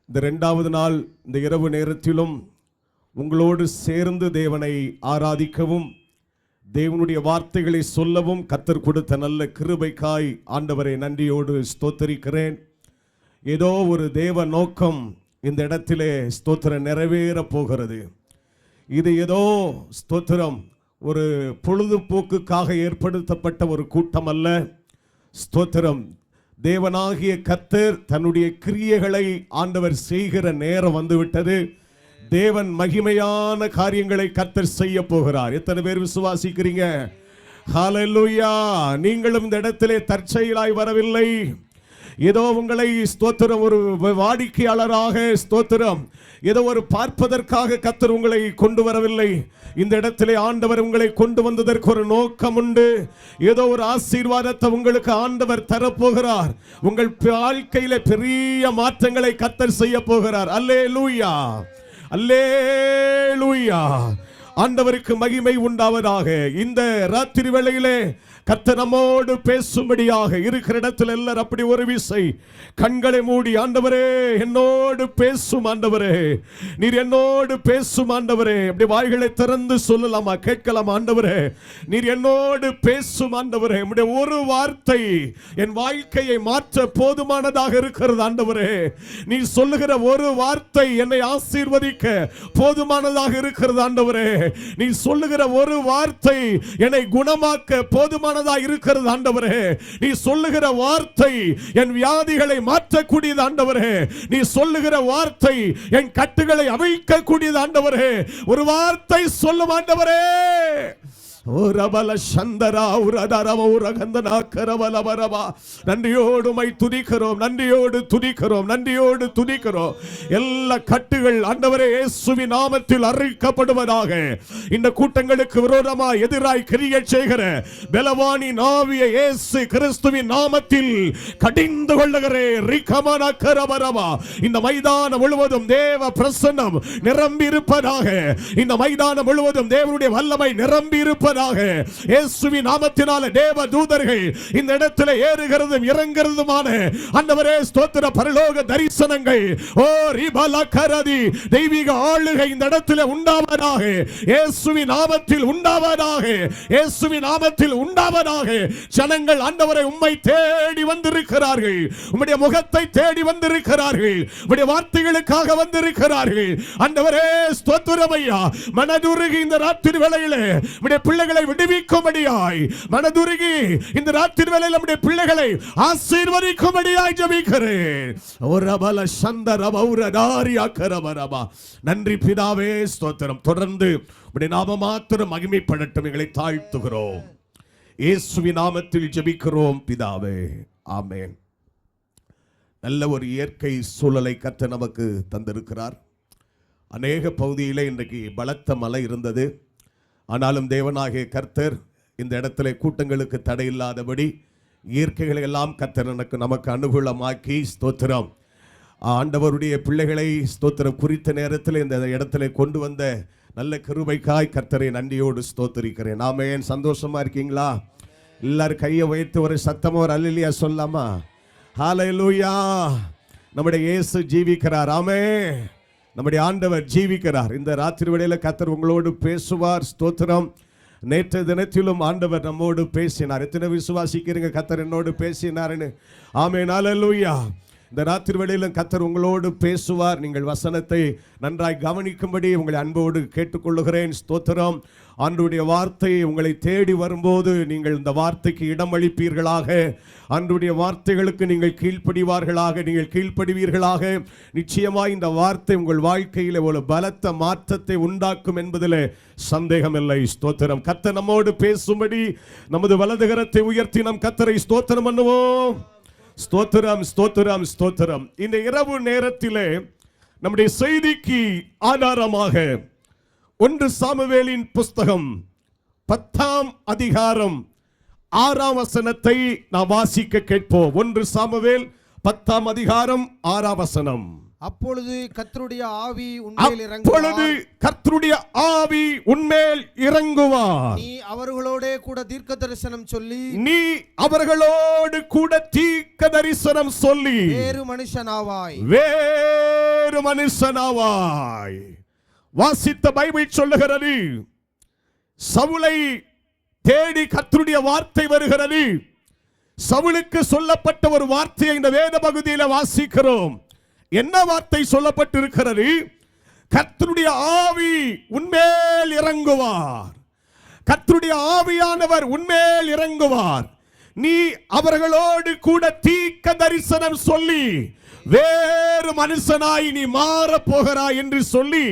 இந்த 2வது நாள் இந்த இரவு நேரத்திலும் உங்களோடு சேர்ந்து தேவனை ஆராதிக்கவும் தேவனுடைய வார்த்தைகளை சொல்லவும் கர்த்தர் கொடுத்த நல்ல கிருபைக்காய் ஆண்டவரை நன்றியோடு ஸ்தோத்தரிக்கிறேன். ஏதோ ஒரு தேவ நோக்கம் இந்த இடத்திலே ஸ்தோத்திரம் நிறைவேற போகிறது. இது ஏதோ ஸ்தோத்திரம் ஒரு பொழுதுபோக்குக்காக ஏற்படுத்தப்பட்ட ஒரு கூட்டம் அல்ல. ஸ்தோத்திரம், தேவனாகிய கர்த்தர் தன்னுடைய கிரியைகளை ஆண்டவர் செய்கிற நேரம் வந்துவிட்டது. தேவன் மகிமையான காரியங்களை கர்த்தர் செய்ய போகிறார். எத்தனை பேர் விசுவாசிக்கிறீங்க? ஹல்லேலூயா. நீங்களும் இந்த இடத்திலே தற்செயலாய் வரவில்லை. ஏதோ உங்களை ஸ்தோத்திரம் ஒரு வாடிக்கையாளராக ஸ்தோத்திரம் ஏதோ ஒரு பார்ப்பதற்காக கர்த்தர் உங்களை கொண்டு வரவில்லை. இந்த இடத்திலே ஆண்டவர் உங்களை கொண்டு வந்ததற்கு ஒரு நோக்கம் உண்டு. ஏதோ ஒரு ஆசீர்வாதத்தை உங்களுக்கு ஆண்டவர் தரப்போகிறார். உங்கள் வாழ்க்கையில பெரிய மாற்றங்களை கர்த்தர் செய்ய போகிறார். அல்லேலூயா, அல்லேலூயா. ஆண்டவருக்கு மகிமை உண்டாவதாக. இந்த ராத்திரி வேளையிலே கர்த்தர் நம்மோடு பேசும்படியாக இருக்கிற இடத்தில் எல்லாரும் அப்படி ஒரு விசை கண்களை மூடி, ஆண்டவரே என்னோடு பேசும் ஆண்டவரே, நீர் என்னோடு பேசும் ஆண்டவரே. அப்படி வாய்களை திறந்து சொல்லலாமா? கேட்கலாமா? ஆண்டவரே நீர் என்னோடு பேசும் ஆண்டவரே. உம்முடைய ஒரு வார்த்தை என் வாழ்க்கையை மாற்ற போதுமானதாக இருக்கிறது ஆண்டவரே. நீ சொல்லுகிற ஒரு வார்த்தை என்னை ஆசீர்வதிக்க போதுமானதாக இருக்கிறது ஆண்டவரே. நீ சொல்லுகிற ஒரு வார்த்தை என்னை குணமாக்க போதுமான இருக்கிறது ஆண்டவரே. நீ சொல்லுகிற வார்த்தை என் வியாதிகளை மாற்றக்கூடியது ஆண்டவரே. நீ சொல்லுகிற வார்த்தை என் கட்டுகளை அவிழ்க்கக்கூடியது ஆண்டவரே. ஒரு வார்த்தை சொல்லும் ஆண்டவரே. நன்றியோடு துதிக்கிறோம், நன்றியோடு துதிக்கிறோம், நன்றியோடு துதிக்கிறோம். எல்லா கட்டுகள் ஆண்டவரே இயேசுவின் நாமத்தில் அறுக்கப்படுவதாக. இந்த கூட்டங்களுக்கு விரோதமாய் எதிராய் கிரியை செய்கிற பலவானி ஆவியை இயேசு கிறிஸ்துவின் நாமத்தில் கடிந்து கொள்ளுகிறேன். இந்த மைதானம் முழுவதும் தேவ பிரசன்னம் நிரம்பி இருப்பதாக. இந்த மைதானம் முழுவதும் தேவனுடைய வல்லமை நிரம்பி இருப்பதாக. இயேசுவின் நாமத்தினாலே தேவ தூதர்கள் இந்த இடத்திலே ஏறுகிறதும் இறங்குகிறதுமான ஆண்டவரே ஸ்தோத்திர பரலோக தரிசனங்கள் ஓ ரிபல கரதி தெய்வீக ஆளுகை இந்த இடத்திலே உண்டாவதாக. இயேசுவின் நாமத்தில் உண்டாவதாக. இயேசுவின் நாமத்தில் உண்டாவதாக. ஜனங்கள் ஆண்டவரை உம்மை தேடி வந்திருக்கிறார்கள். உம்முடைய முகத்தை தேடி வந்திருக்கிறார்கள். உம்முடைய வார்த்தைகளுக்காக வந்திருக்கிறார்கள். ஆண்டவரே ஸ்தோத்திரம் ஐயா. மனதுருகி இந்த ராத்திரி வேளையிலே உம்முடைய பிள்ளைகளை விடுவிக்கும்படியாய் மனதுருகி இந்த ராத்திரி வேளையில் நம்முடைய பிள்ளைகளை ஆசீர்வதிக்கும்படியாய் ஜெபிக்கிறேன். ஓரபல சந்தரப உரதாரியாக்கரபரபா. நன்றி பிதாவே ஸ்தோத்திரம். தொடர்ந்து உம்முடைய நாமம் மாத்திரம் மகிமைப்படட்டும். எங்களை தாழ்த்துகிறோம். இயேசுவின் நாமத்தில் ஜெபிக்கிறோம் பிதாவே, ஆமென். நல்ல ஒரு இயற்கை சூழலை கர்த்தர் நமக்கு தந்திருக்கிறார். அநேக பகுதியிலே இன்றைக்கு பலத்த மழை இருந்தது. ஆனாலும் தேவனாகிய கர்த்தர் இந்த இடத்துல கூட்டங்களுக்கு தடையில்லாதபடி இயற்கைகளை எல்லாம் கர்த்தர் நமக்கு அனுகூலமாக்கி ஸ்தோத்திரம் ஆண்டவருடைய பிள்ளைகளை ஸ்தோத்திரம் குறித்த நேரத்தில் இந்த இடத்துல கொண்டு வந்த நல்ல கிருபைக்காய் கர்த்தரை நன்றியோடு ஸ்தோத்திரிக்கிறேன். ஆமென். சந்தோஷமா இருக்கீங்களா? எல்லாரும் கையை வைத்து ஒரு சத்தமா ஒரு அல்லேலூயா சொல்லாமா? ஹல்லேலூயா. நம்முடைய இயேசு ஜீவிக்கிறார். ஆமென். நம்முடைய ஆண்டவர் ஜீவிக்கிறார். இந்த ராத்திரி வேளையில கர்த்தர் உங்களோடு பேசுவார். ஸ்தோத்திரம். நேற்று தினத்திலும் ஆண்டவர் நம்மோடு பேசினார். எத்தனை விசுவாசிக்கிறீங்க கர்த்தர் என்னோடு பேசினார்னு? ஆமென். ஹல்லேலூயா. இந்த ராத்திரி வேளையிலும் கர்த்தர் உங்களோடு பேசுவார். நீங்கள் வசனத்தை நன்றாய் கவனிக்கும்படி உங்களை அன்போடு கேட்டுக்கொள்ளுகிறேன். ஸ்தோத்திரம். ஆண்டவருடைய வார்த்தை உங்களை தேடி வரும்போது நீங்கள் இந்த வார்த்தைக்கு இடமளிப்பீர்களாக. ஆண்டவருடைய வார்த்தைகளுக்கு நீங்கள் கீழ்ப்படிவார்களாக. நீங்கள் கீழ்ப்படிவீர்களாக. நிச்சயமாய் இந்த வார்த்தை உங்கள் வாழ்க்கையில் ஒரு பலத்த மாற்றத்தை உண்டாக்கும் என்பதில் சந்தேகமில்லை. ஸ்தோத்திரம். கர்த்தர் நம்மோடு பேசும்படி நமது வலதுகரத்தை உயர்த்தி நம் கர்த்தரை ஸ்தோத்திரம் பண்ணுவோம். ஸ்தோத்திரம், ஸ்தோத்திரம், ஸ்தோத்திரம். இந்த இரவு நேரத்திலே நம்முடைய செய்திக்கு ஆதாரமாக 1 சாமுவேலின் புஸ்தகம் 10ஆம் அதிகாரம் 6ஆம் வசனத்தை நாம் வாசிக்க கேட்போம். 1 சாமுவேல் 10ஆம் அதிகாரம் 6ஆம் வசனம். அப்பொழுது கர்த்தருடைய ஆவி உன்மேல் இறங்குவார். நீ அவர்களோடு கூட தீர்க்க தரிசனம் சொல்லி வேறு மனுஷனாவாய். வேறு மனுஷனாவாய். வாசித்த பைபிள் சொல்லுகிறது, சவுலை தேடி கர்த்தருடைய வார்த்தை வருகிறது. சவுலுக்கு சொல்லப்பட்ட ஒரு வார்த்தையை இந்த வேத பகுதியில் வாசிக்கிறோம். என்ன வார்த்தை சொல்லப்பட்டிருக்கிறது? கர்த்தருடைய ஆவி உன்மேல் இறங்குவார். கர்த்தருடைய ஆவியானவர் உன்மேல் இறங்குவார். நீ அவர்களோடு கூட தீர்க்க தரிசனம் சொல்லி வேறு மனுஷனாய் நீ மாற போகிறாய் என்று சொல்லி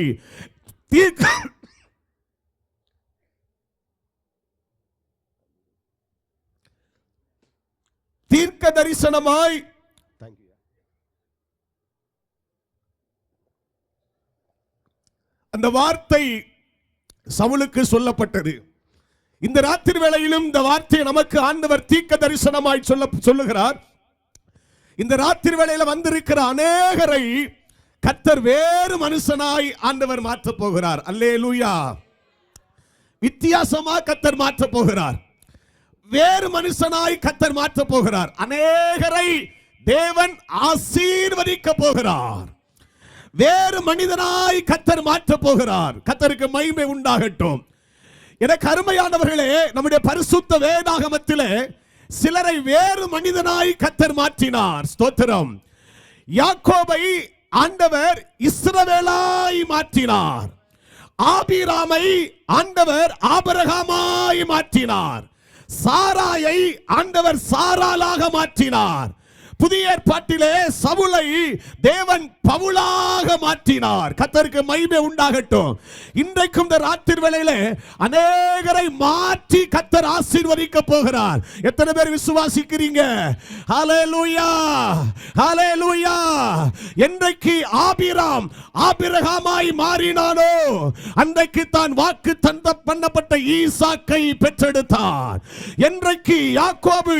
தீர்க்க தரிசனமாய் அந்த வார்த்தை சவுலுக்கு சொல்லப்பட்டது. இந்த ராத்திரி வேளையிலும் இந்த வார்த்தையை நமக்கு ஆண்டவர் தீர்க்க தரிசனமாய் சொல்லுகிறார். இந்த ராத்திரி வேளையில வந்திருக்கிற அநேகரை கர்த்தர் வேறு மனுஷனாய் ஆண்டவர் மாற்ற போகிறார். அல்லேலூயா. வித்தியாசமா கர்த்தர் மாற்ற போகிறார். வேறு மனுஷனாய் கர்த்தர் மாற்ற போகிறார். அநேகரை தேவன் ஆசீர்வதிக்க போகிறார். வேறு மனிதனாய் கர்த்தர் மாற்ற போகிறார். கர்த்தருக்கு மகிமை உண்டாகட்டும். எனக்கு அருமையானவர்களே, நம்முடைய பரிசுத்த வேதாகமத்திலே சிலரை வேறு மனிதனாய் கர்த்தர் மாற்றினார். ஸ்தோத்திரம். யாக்கோபை ஆண்டவர் இஸ்ரவேலாய் மாற்றினார். ஆபிராமை ஆண்டவர் ஆபிரகாமாய் மாற்றினார். சாராயை ஆண்டவர் சாராளாக மாற்றினார். புதிய ஏற்பாட்டிலே சவுலை தேவன் பவுலாக மாற்றினார். கர்த்தருக்கு மகிமை உண்டாகட்டும். இன்றைக்கும் இந்த ராத்திரி வேளையிலே அநேகரை மாற்றி கர்த்தர் ஆசீர்வதிக்க போகிறார். எத்தனை பேர் விசுவாசிக்கிறீங்க? ஹல்லேலூயா, ஹல்லேலூயா. என்றைக்கு ஆபிராம் ஆபிரகாமாய் மாறினானோ அன்றைக்கு தான் வாக்கு பண்ணப்பட்ட ஈசாக்கை பெற்றெடுத்தார். என்றைக்கு யாக்கோபு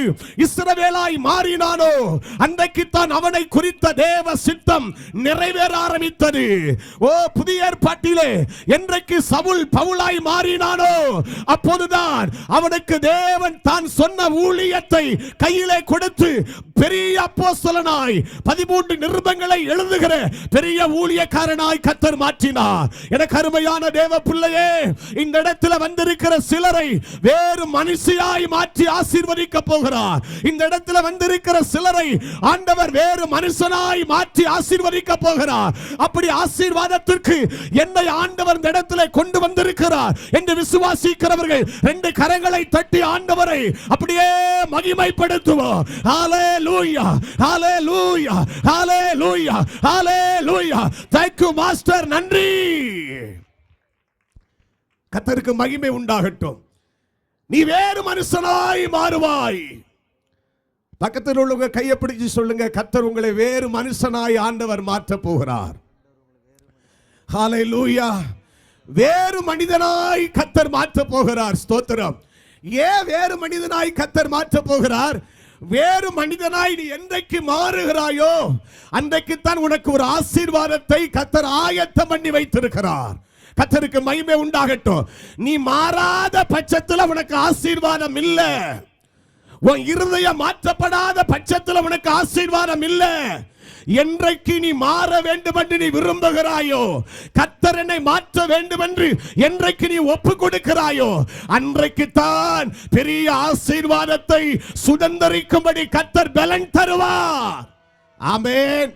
இஸ்ரவேலாய் மாறினானோ அன்றைக்கு தான் அவனை குறித்த தேவ சித்தம் நிறைவேற ஆரம்பித்தது. ஓ, புதிய ஏற்பாட்டிலே என்றைக்கு சவுல் பவுலாய் மாறினானோ அப்போதுதான் அவனுக்கு தேவன் தான் சொன்ன ஊழியத்தை கையிலே கொடுத்து பெரிய அப்போஸ்தலனாய் 13 நிருபங்களை எழுதுகிற பெரிய ஊழியக்காரனாய் கர்த்தர் மாற்றினார். எனக்கு அருமையான தேவ பிள்ளையே, இந்த இடத்துல வந்திருக்கிற சிலரை வேறு மனுஷியாய் மாற்றி ஆசீர்வதிக்க போகிறார். இந்த இடத்துல வந்திருக்கிற சிலரை ஆண்டவர் வேறு மனுஷனாய் மாற்றி ஆசீர்வதிக்க போகிறார். அப்படி ஆசீர்வாதத்திற்கு என்னை ஆண்டவர் இந்த இடத்துல கொண்டு வந்திருக்கிறார் என்று விசுவாசிக்கிறவர்கள் 2 கரங்களை தட்டி ஆண்டவரை அப்படியே மகிமைப்படுத்துவோம். ஹல்லேலூயா, ஹல்லேலூயா, ஹல்லேலூயா, ஹல்லேலூயா. Thank you master. நன்றி. கர்த்தருக்கு மகிமை உண்டாகட்டும். நீ வேறு மனுஷனாய் மாறுவாய். பக்கத்தில் உள்ளவங்க கையை பிடிச்சு சொல்லுங்க, கர்த்தர் உங்களை வேறு மனுஷனாய் ஆண்டவர் மாற்ற போகிறார். ஹல்லேலூயா. வேறு மனிதனாய் கர்த்தர் மாற்ற போகிறார். ஸ்தோத்திரம். ஏன் வேறு மனிதனாய் கர்த்தர் மாற்ற போகிறார்? வேறு மனிதனாய் நீ என்றைக்கு மாறுகிறாயோ அன்றைக்கு தான் உனக்கு ஒரு ஆசீர்வாதத்தை கர்த்தர் ஆயத்தம் பண்ணி வைத்திருக்கிறார். கர்த்தருக்கு மகிமை உண்டாகட்டும். நீ மாறாத பட்சத்தில் உனக்கு ஆசீர்வாதம் இல்லை. உன் இருதயம் மாற்றப்படாத பட்சத்தில் உனக்கு ஆசீர்வாதம் இல்லை. என்றைக்கு நீ மாற வேண்டும் என்று நீ விரும்புகிறாயோ, கர்த்தர் என்னை மாற்ற வேண்டும் என்று என்றைக்கு நீ ஒப்பு கொடுக்கிறாயோ அன்றைக்கு தான் பெரிய ஆசீர்வாதத்தை சுதந்தரிக்கும்படி கர்த்தர் பலன் தருவார். ஆமென்,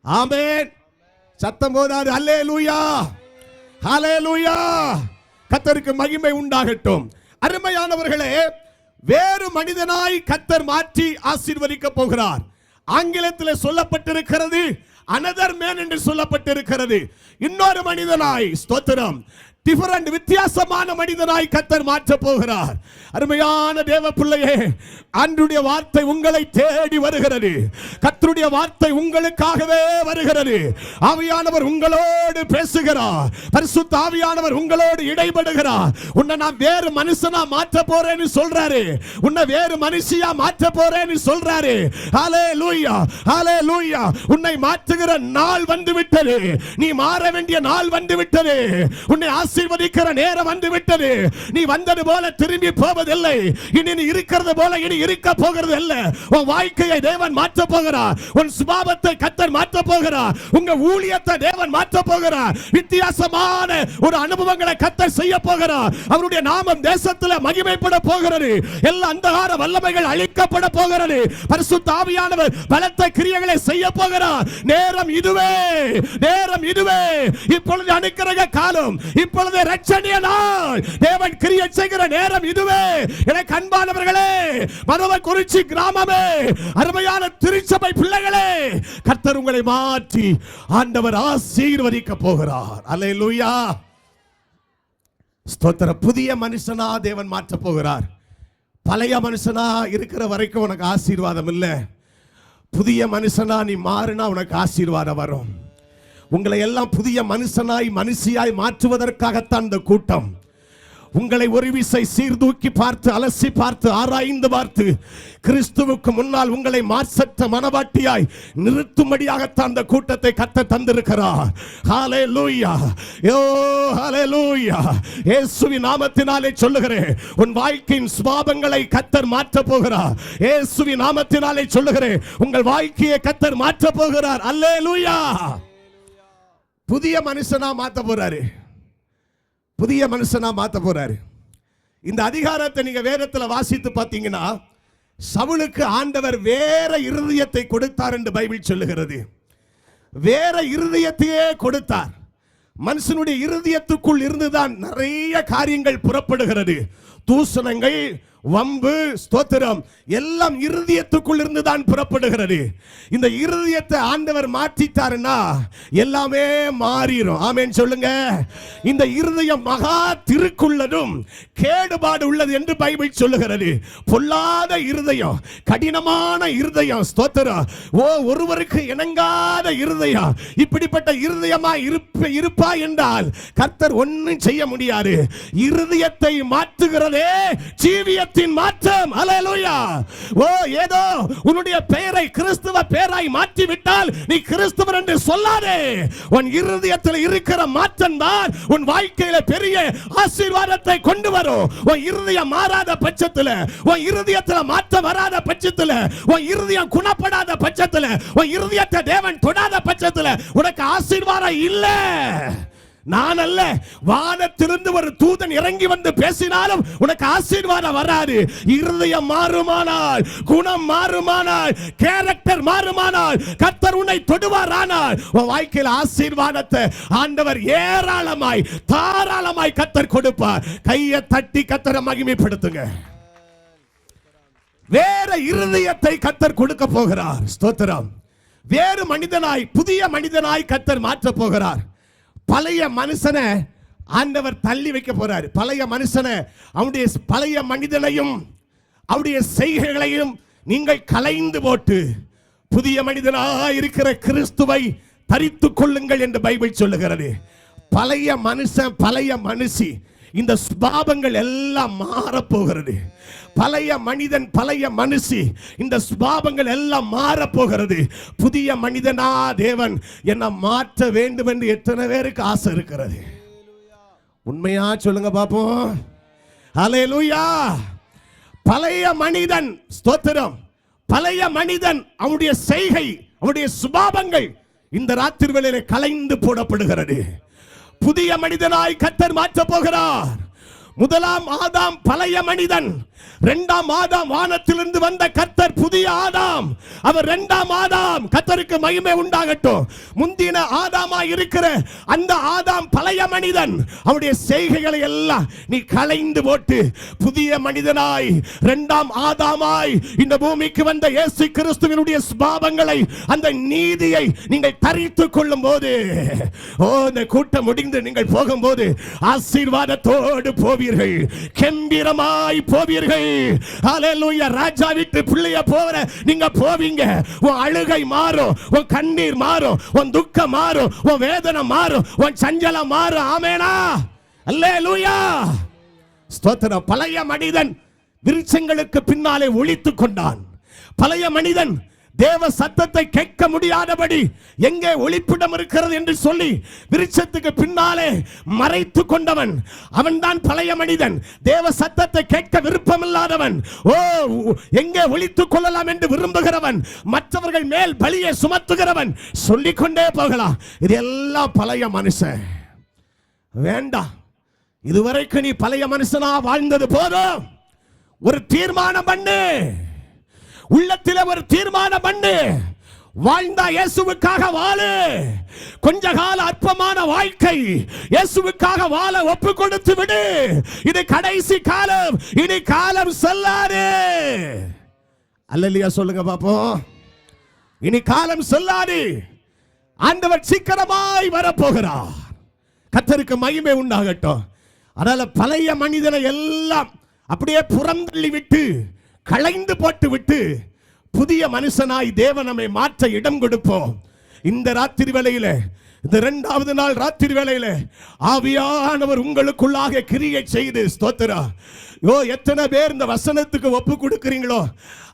ஆமென். சத்தம் போதாது. அல்லேலூயா, ஹல்லேலூயா. கர்த்தருக்கு மகிமை உண்டாகட்டும். அருமையானவர்களே, வேறு மனிதனாய் கர்த்தர் மாற்றி ஆசீர்வதிக்க போகிறார். ஆங்கிலத்தில் சொல்லப்பட்டிருக்கிறது another man என்று சொல்லப்பட்டிருக்கிறது. இன்னொரு மனிதனாய், ஸ்தோத்திரம், டிஃபரண்ட் வித்தியாசமான மனிதனாய் கர்த்தர் மாற்ற போகிறார். அருமையான தேவ பிள்ளையே, ஆண்டவருடைய வார்த்தை உங்களை தேடி வருகிறது. கர்த்தருடைய வார்த்தை உங்களுக்காகவே வருகிறது. ஆவியானவர் உங்களோடு பேசுகிறார். பரிசுத்த ஆவியானவர் உங்களோடு இடைபடுகிறார். உன்னை நான் வேறு மனுஷனா மாற்ற போறேன்னு சொல்றாரு. உன்னை வேறு மனுஷியா மாற்ற போறேன்னு சொல்றாரு. ஹல்லேலூயா, ஹல்லேலூயா. உன்னை மாற்றுகிற நாள் வந்து விட்டது. நீ மாற வேண்டிய நாள் வந்து விட்டது. உன்னை ஆசீர்வதிக்கிற நேரம் வந்து விட்டது. நீ வந்தது போல திரும்பி போவதில்லை. இனி நீ இருக்கிறது போல இனி இருக்க போகிறது அல்ல. உன் வாழ்க்கையை தேவன் மாற்ற போகிறார். உன் சுபாவத்தை கர்த்தர் மாற்ற போகிறார். உங்க ஊழியத்தை தேவன் மாற்ற போகிறார். வித்தியாசமான ஒரு அனுபவங்களை கர்த்தர் செய்ய போகிறார். அவருடைய நாமம் தேசத்தில் மகிமைப்பட போகிறது. எல்லா அந்தகார வல்லமைகள் அழிக்கப்பட போகிறது. பரிசுத்த ஆவியானவர் பலத்த கிரியைகளை செய்ய போகிறார். நேரம் இதுவே, நேரம் இதுவே. இப்பொழுது அனுக்கிரக காலம், இப்பொழுது இரட்சணிய நாள். தேவன் கிரியை செய்கிற நேரம் இதுவே. எனக்கு அன்பானவர்களே, மனவக்குறிச்சி கிராமமே, அருமையான திருச்சபை பிள்ளைகளே, கர்த்தர் உங்களை மாற்றி ஆண்டவர் ஆசீர்வதிக்க போகிறார். அல்லேலூயா, ஸ்தோத்திரம். புதிய மனுஷனா தேவன் மாற்ற போகிறார். பழைய மனுஷனா இருக்கிற வரைக்கும் உனக்கு ஆசீர்வாதம் இல்லை. புதிய மனுஷனா நீ மாறினா உனக்கு ஆசீர்வாதம் வரும். உங்களை எல்லாம் புதிய மனுஷனாய் மனுஷியாய் மாற்றுவதற்காகத்தான் இந்த கூட்டம். உங்களை ஒரு விசை சீர்தூக்கி பார்த்து, அலசி பார்த்து, ஆராய்ந்து பார்த்து, கிறிஸ்துவுக்கு முன்னால் உங்களை மாசற்ற மனவாட்டியாய் நிறுத்தும்படியாகத்தான் அந்த கூட்டத்தை கர்த்தர் தந்திருக்கிறார். ஹல்லேலூயா, யோ ஹல்லேலூயா. இயேசுவின் நாமத்தினாலே சொல்லுகிறேன், உன் வாழ்க்கையின் சுபாவங்களை கர்த்தர் மாற்ற போகிறார். இயேசுவின் நாமத்தினாலே சொல்லுகிறேன், உங்கள் வாழ்க்கையை கர்த்தர் மாற்ற போகிறார். அல்லேலூயா. புதிய மனுஷனா மாத்த போறாரு. புதிய மனுஷனா மாத்த போறாரு. இந்த அதிகாரத்தை நீங்க வேதத்தில் வாசித்து பார்த்தீங்கன்னா, சவுலுக்கு ஆண்டவர் வேற இருதயத்தை கொடுத்தார் என்று பைபிள் சொல்லுகிறது. வேற இருதயத்தையே கொடுத்தார். மனுஷனுடைய இருதயத்துக்குள் இருந்துதான் நிறைய காரியங்கள் புறப்படுகிறது. தூஷணங்கள், வம்பு, ஸ்தோத்திரம் எல்லாம் இருதயத்துக்குள் இருந்துதான் புறப்படுகிறது. இந்த இருதயத்தை ஆண்டவர் மாற்றிட்டாருன்னா எல்லாமே மாறிடும். ஆமென் சொல்லுங்க. இந்த இருதயம் மகா திருக்குள்ளதும் கேடுபாடு உள்ளது என்று பைபிள் சொல்லுகிறது. பொல்லாத இருதயம், கடினமான இருதயம், ஸ்தோத்திரம். ஒருவருக்கு இணங்காத இருதயம். இப்படிப்பட்ட இருதயமா இருப்பா என்றால் கர்த்தர் ஒன்னும் செய்ய முடியாது. இருதயத்தை மாற்றுகிறதே ஜீவியத்தின் மாற்றம். அல்லேலூயா. ஏதோ உன்னுடைய பெயரை கிறிஸ்துவ பெயராய் மாற்றி விட்டால் நீ கிறிஸ்துவர் என்று சொல்லாதே. உன் இருதயத்தில் இருக்கிற மாற்றம் தான் உன் வாழ்க்கையில பெரிய ஆசீர்வாதத்தை கொண்டு வரும். உன் இருதயம் மாறாத பட்சத்தில், உன் இருதயத்தில் மாற்றம் வராத பட்சத்தில், உன் இருதயம் குணப்படாத பட்சத்தில், உன் இருதயத்தை தேவன் தொடாத பட்சத்தில் உனக்கு ஆசீர்வாதம் இல்லை. நான் அல்ல, வானத்திலிருந்து ஒரு தூதன் இறங்கி வந்து பேசினாலும் உனக்கு ஆசீர்வாதம் வராது. இருதயம் மாறுமானால், குணம் மாறுமானால், கேரக்டர் மாறுமானால் கர்த்தர் உன்னை தொடுவாரானால் உன் வாழ்க்கையில் ஆசீர்வாதத்தை ஆண்டவர் ஏராளமாய் தாராளமாய் கர்த்தர் கொடுப்பார். கையை தட்டி கர்த்தரை மகிமைப்படுத்துங்க. வேற இருதயத்தை கர்த்தர் கொடுக்க போகிறார். ஸ்தோத்திரம். வேறு மனிதனாய், புதிய மனிதனாய் கர்த்தர் மாற்ற போகிறார். பழைய மனுஷனை ஆண்டவர் தள்ளி வைக்க போறாரு. பழைய மனுஷனை, அவனுடைய பழைய மனிதனையும் அவருடைய செய்கைகளையும் நீங்கள் களைந்து போட்டு புதிய மனிதனாக இருக்கிற கிறிஸ்துவை தரித்துக் கொள்ளுங்கள் என்று பைபிள் சொல்லுகிறது. பழைய மனுஷன், பழைய மனுஷி, இந்த சுபாவங்கள் எல்லாம் மாறப்போகிறது. பழைய மனிதன், பழைய மனுஷி, இந்த சுபாவங்கள் எல்லாம் மாறப்போகிறது. புதிய மனிதனா தேவன் என்ன மாற்ற வேண்டும் என்று எத்தனை பேருக்கு ஆசை இருக்கிறது? உண்மையா சொல்லுங்க பாப்போம். ஹல்லேலூயா. பழைய மனிதன், ஸ்தோத்திரம், பழைய மனிதன், அவனுடைய செய்கை, அவனுடைய சுபாவங்கள் இந்த ராத்திரி வேளையிலே களைந்து போடப்படுகிறது. புதிய மனிதனாய் கர்த்தர் மாற்ற போகிறார். முதலாம் ஆதாம் பழைய மனிதன், இரண்டாம் ஆதாம் வானத்திலிருந்து வந்த கர்த்தர் புதிய ஆதாம். அவர் இரண்டாம் ஆதாம். கர்த்தருக்கு மகிமை உண்டாகட்டும். முந்தின ஆதாமாய் இருக்கிற அந்த ஆதாம் பழைய மனிதன். அவருடைய செய்கைகளை எல்லாம் நீ களைந்து போட்டு புதிய மனிதனாய், இரண்டாம் ஆதாமாய் இந்த பூமிக்கு வந்த இயேசு கிறிஸ்துவினுடைய சுபாவங்களை, அந்த நீதியை நீங்கள் தரித்துக் கொள்ளும் போது, இந்த கூட்டம் முடிந்து நீங்கள் போகும்போது ஆசீர்வாதத்தோடு போவீர்கள், கம்பீரமாய் போவீர்கள். ஹல்லேலூயா. ராஜா வீட்டு பிள்ளைய போற நீங்க போவீங்க. உன் அழுகை மாறும், உன் கண்ணீர் மாறும், உன் துக்கம் மாறும், உன் வேதனை மாறும், உன் சஞ்சலம் மாறும். ஆமெனா. அல்லேலூயா. ஸ்தோத்திரம். பழைய மனிதன் விருட்சங்களுக்கு பின்னாலே ஒளித்துக் கொண்டான். பழைய மனிதன் தேவ சத்தத்தை கேட்க முடியாதபடி எங்கே ஒளிப்பிடம் இருக்கிறது என்று சொல்லி விருட்சத்துக்கு பின்னாலே மறைத்து கொண்டவன் அவன்தான் பழைய மனிதன். தேவ சத்தத்தை கேட்க விருப்பமில்லாதவன், எங்கே ஒளித்துக் கொள்ளலாம் என்று விரும்புகிறவன், மற்றவர்கள் மேல் பலியை சுமத்துகிறவன், சொல்லிக்கொண்டே போகலாம். இதெல்லாம் பழைய மனுஷன். வேண்டாம், இதுவரைக்கும் நீ பழைய மனுஷனா வாழ்ந்தது போதும். ஒரு தீர்மானம் பண்ணு, உள்ளத்திலே ஒரு தீர்மானம் பண்ணு. வாழ்ந்தா இயேசுவுக்காக வாழு. கொஞ்ச கால அற்பமான வாழ்க்கை, இயேசுவுக்காக வாழ ஒப்பு கொடுத்து விடு. இது கடைசி காலம், இனி காலம் செல்லாது. அல்லேலூயா சொல்லுங்க பாப்போம். இனி காலம் செல்லாது. ஆண்டவர் சீக்கிரமாய் வரப்போகிறார். கர்த்தருக்கு மகிமை உண்டாகட்டும். அதனால பழைய மனிதனை எல்லாம் அப்படியே புறந்தள்ளி விட்டு, களைந்து போட்டு விட்டு, புதிய மனுஷனாய் தேவன் நம்மை மாற்ற இடம் கொடுப்போம். இந்த ராத்திரி வேளையில, இந்த இரண்டாவது நாள் ராத்திரி வேளையில ஆவியானவர் உங்களுக்குள்ளாக கிரியை செய்து, ஸ்தோத்திரா. எத்தனை பேர் இந்த வசனத்துக்கு ஒப்பு கொடுக்கிறீங்களோ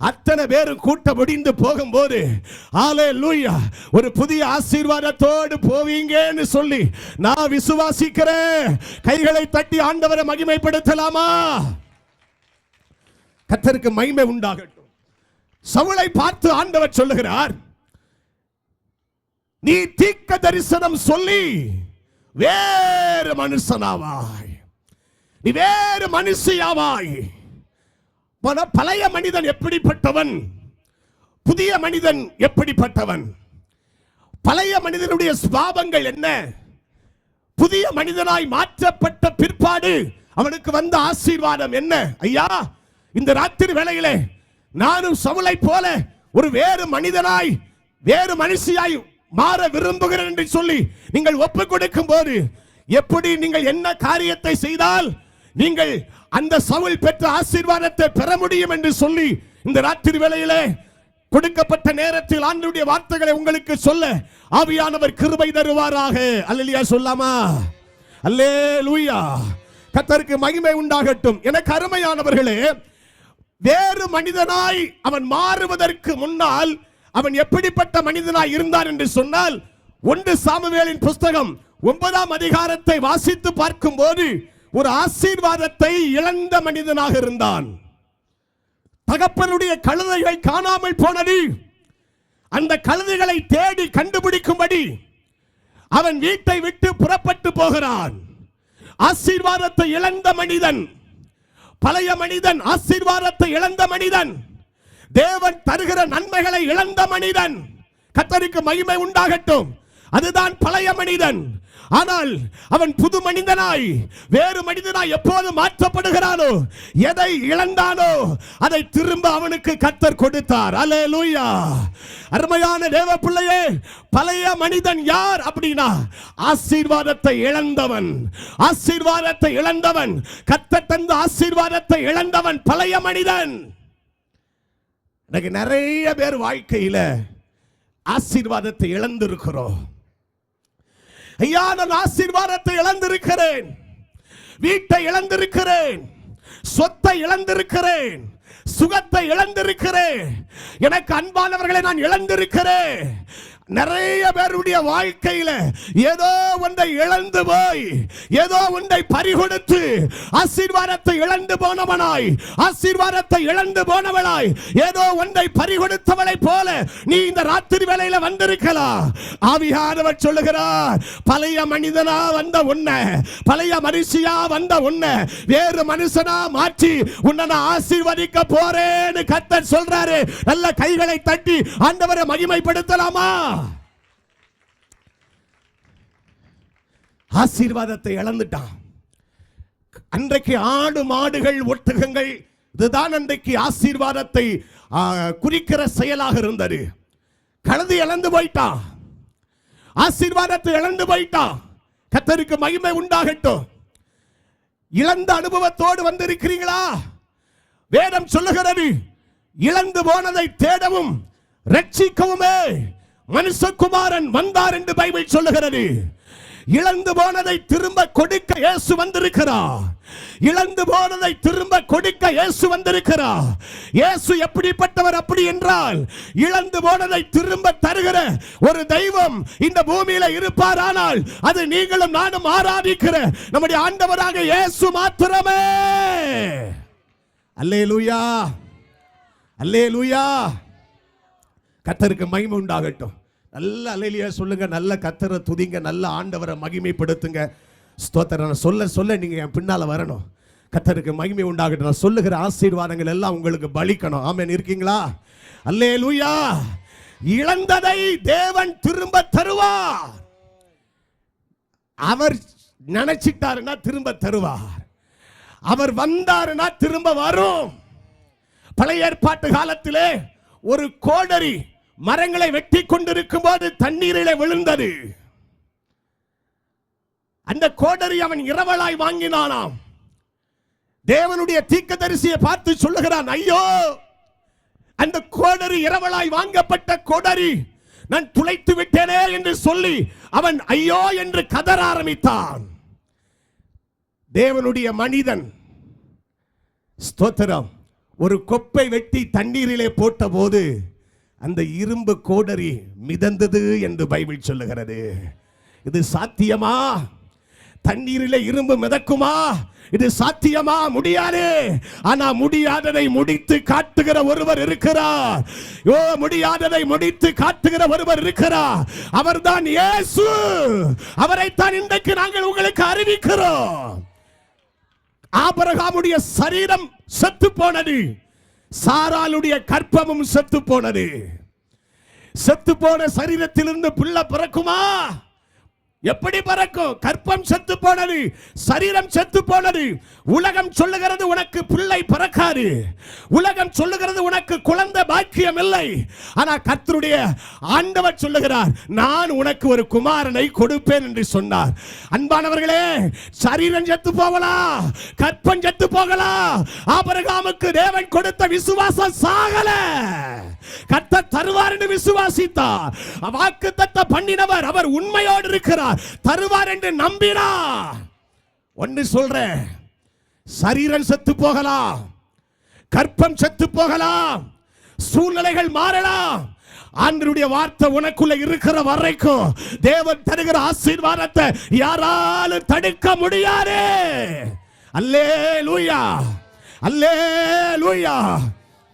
அத்தனை பேரும் கூட்ட முடிந்து போகும்போது ஹல்லேலூயா ஒரு புதிய ஆசீர்வாதத்தோடு போவீங்கன்னு சொல்லி நான் விசுவாசிக்கிறேன். கைகளை தட்டி ஆண்டவரை மகிமைப்படுத்தலாமா? கர்த்தருக்கு மகிமை உண்டாகட்டும். சவுலை பார்த்து ஆண்டவர் சொல்லுகிறார், நீ தீர்க்க தரிசனம் சொல்லி வேறு மனுஷனாவாய், நீ வேறு மனுஷியாவாய். பழைய மனிதன் எப்படிப்பட்டவன், புதிய மனிதன் எப்படிப்பட்டவன், பழைய மனிதனுடைய சுபாவங்கள் என்ன, புதிய மனிதனாய் மாற்றப்பட்ட பிற்பாடு அவனுக்கு வந்த ஆசீர்வாதம் என்ன? ஐயா, இந்த ராத்திரி வேளையிலே நானும் சவுலை போல ஒரு வேறு மனிதனாய், வேறு மனுஷியாய் மாற விரும்புகிறேன் என்று சொல்லி நீங்கள் ஒப்புக் கொடுக்கும் போது, எப்படி நீங்கள் என்ன காரியத்தை செய்தால் நீங்கள் அந்த சவுல் பெற்ற ஆசீர்வாதத்தை பெற முடியும் என்று சொல்லி இந்த ராத்திரி வேளையிலே கொடுக்கப்பட்ட நேரத்தில் ஆண்டவருடைய வார்த்தைகளை உங்களுக்கு சொல்ல ஆவியானவர் கிருபை தருவாராக. அல்லேலூயா சொல்லாமா? அல்லேலூயா. கர்த்தருக்கு மகிமை உண்டாகட்டும். எனக்கு அருமையானவர்களே, வேறு மனிதனாய் அவன் மாறுவதற்கு முன்னால் அவன் எப்படிப்பட்ட மனிதனாய் இருந்தான் என்று சொன்னால், 1 சாமுவேலின் புஸ்தகம் 9ஆம் அதிகாரத்தை வாசித்து பார்க்கும் போது ஒரு ஆசீர்வாதத்தை இழந்த மனிதனாக இருந்தான். தகப்பனுடைய கழுதைகள் காணாமல் போனது. அந்த கழுதைகளை தேடி கண்டுபிடிக்கும்படி அவன் வீட்டை விட்டு புறப்பட்டு போகிறான். ஆசீர்வாதத்தை இழந்த மனிதன், பழைய மனிதன், ஆசீர்வாதத்தை இழந்த மனிதன், தேவன் தருகிற நன்மைகளை இழந்த மனிதன். கர்த்தருக்கு மகிமை உண்டாகட்டும். அதுதான் பழைய மனிதன். ஆனால் அவன் புது மனிதனாய், வேறு மனிதனாய் எப்போது மாற்றப்படுகிறானோ, எதை இழந்தானோ அதை திரும்ப அவனுக்கு கர்த்தர் கொடுத்தார். அல்லேலூயா. அருமையான தேவ பிள்ளையே, பழைய மனிதன் யார் அப்படின்னா ஆசீர்வாதத்தை இழந்தவன். ஆசீர்வாதத்தை இழந்தவன், கர்த்தர் தந்த ஆசீர்வாதத்தை இழந்தவன் பழைய மனிதன். எனக்கு நிறைய பேர் வாழ்க்கையில ஆசீர்வாதத்தை இழந்திருக்கிறோம். ஐயா, நான் ஆசீர்வாதத்தை இழந்திருக்கிறேன், வீட்டை இழந்திருக்கிறேன், சொத்தை இழந்திருக்கிறேன், சுகத்தை இழந்திருக்கிறேன், எனக்கு அன்பானவர்களை நான் இழந்திருக்கிறேன். நிறைய பேருடைய வாழ்க்கையில ஏதோ ஒன்றை இழந்து போய், ஏதோ ஒன்றை பறிகொடுத்து ஆசீர்வாதத்தை இழந்து போனவனாய், ஆசீர்வாதத்தை இழந்து போனவனாய், ஏதோ ஒன்றை பறிகொடுத்தவளை போல நீ இந்த ராத்திரி வேளையில வந்திருக்கலாம். ஆவியானவர் சொல்லுகிறார், பழைய மனிதனா வந்த உன்னை, பழைய மனுஷியா வந்த உன்னை வேறு மனுஷனா மாற்றி உன்னை நான் ஆசீர்வதிக்க போறேன்னு கர்த்தர் சொல்றாரு. நல்ல கைகளை தட்டி ஆண்டவரை மகிமைப்படுத்தலாமா? ஆசீர்வாதத்தை இழந்துட்டான். அன்றைக்கு ஆடு மாடுகள் ஒட்டகங்கள் இதுதான் அன்றைக்கு ஆசீர்வாதத்தை குறிக்கிற செயலாக இருந்தது. கழுதை இழந்து போயிட்டான், ஆசீர்வாதத்தை இழந்து போயிட்டான். கர்த்தருக்கு மகிமை உண்டாகட்டும். இழந்த அனுபவத்தோடு வந்திருக்கிறீங்களா? வேதம் சொல்லுகிறது, இழந்து போனதை தேடவும் ரட்சிக்கவுமே மனுஷகுமாரன் வந்தார் என்று பைபிள் சொல்லுகிறது. இழந்து போனதை திரும்ப கொடுக்க இயேசு வந்திருக்கிறார். இழந்து போனதை திரும்ப கொடுக்க இயேசு வந்திருக்கிறார். இயேசு எப்படிப்பட்டவர் அப்படி என்றால், இழந்து போனதை திரும்ப தருகிற ஒரு தெய்வம் இந்த பூமியில இருப்பாரானால் அது நீங்களும் நானும் ஆராதிக்கிற நம்முடைய ஆண்டவராக இயேசு மாத்திரமே. அல்லேலூயா, அல்லேலூயா. கர்த்தருக்கு மகிமை உண்டாகட்டும். நல்ல அல்லேலூயா சொல்லுங்க, நல்ல கர்த்தரை துதிங்க, நல்ல ஆண்டவரை மகிமைப்படுத்துங்க. ஸ்தோத்திரம். சொல்ல சொல்ல நீங்க என் பின்னால வரணும். கர்த்தருக்கு மகிமை உண்டாகட்டும். நான் சொல்லுகிற ஆசீர்வாதங்கள் எல்லாம் உங்களுக்கு பலிக்கணும். ஆமென். இருக்கீங்களா? அல்லேலூயா. இழந்ததை தேவன் திரும்ப தருவார். அவர் நினைச்சிட்டாருன்னா திரும்ப தருவார். அவர் வந்தாருன்னா திரும்ப வரும். பழைய ஏற்பாட்டு காலத்திலே ஒரு கோடரி மரங்களை வெட்டி கொண்டிருக்கும் போது தண்ணீரிலே விழுந்தது. அந்த கோடரி அவன் இரவலாய் வாங்கினானாம். தேவனுடைய தீர்க்கதரிசியை பார்த்து சொல்லுகிறான், ஐயோ, அந்த கோடரி இரவலாய் வாங்கப்பட்ட கோடரி நான் துளைத்து விட்டேனே என்று சொல்லி அவன் ஐயோ என்று கதற ஆரம்பித்தான். தேவனுடைய மனிதன் ஸ்தோத்திரம் ஒரு கொப்பை வெட்டி தண்ணீரிலே போட்ட போது அந்த இரும்பு கோடரி மிதந்தது என்று பைபிள் சொல்லுகிறது. இது சாத்தியமா? தண்ணீரிலே இரும்பு மிதக்குமா? இது சாத்தியமா? முடியாது. ஆனா முடியாததை முடித்து காட்டுகிற ஒருவர் இருக்கிறார். ஓ, முடியாததை முடித்து காட்டுகிற ஒருவர் இருக்கிறார். அவர்தான் இயேசு. அவரைத்தான் இன்றைக்கு நாங்கள் உங்களுக்கு அறிவிக்கிறோம். ஆபிரகாமுடைய சரீரம் செத்து போனது. சாராளுடைய கற்பமும் செத்து போனது. செத்து போன சரீரத்திலிருந்து பிள்ளை பிறக்குமா? எப்படி பிறக்கும்? கற்பம் செத்து போனது, சரீரம் செத்து போனது. உலகம் சொல்லுகிறது உனக்கு பிள்ளை பிறக்காது. உலகம் சொல்லுகிறது உனக்கு குழந்தை பாக்கியம் இல்லை. ஆனா கர்த்தருடைய ஆண்டவர் சொல்லுகிறார், நான் உனக்கு ஒரு குமாரனை கொடுப்பேன் என்று சொன்னார். அன்பானவர்களே, சரீரம் செத்து போகலாம், கற்பம் செத்து போகலாம். ஆபிரகாமுக்கு தேவன் கொடுத்த விசுவாசம் சாகல. கர்த்தர் தருவார் என்று விசுவாசித்தார். வாக்குத்தத்தம் பண்ணினவர் அவர் உண்மையோடு இருக்கிறார். தருவார் என்று நம்பினார். ஒன்னு சொல்றேன், சரீரம் செத்து போகலாம், கற்பம் செத்து போகலாம், சூழ்நிலைகள் மாறலாம். ஆண்டவருடைய வார்த்தை உனக்குள்ள இருக்கிற வரைக்கும் தேவன் தருகிற ஆசீர்வாதத்தை யாராலும் தடுக்க முடியாது. அல்லேலூயா, அல்லேலூயா.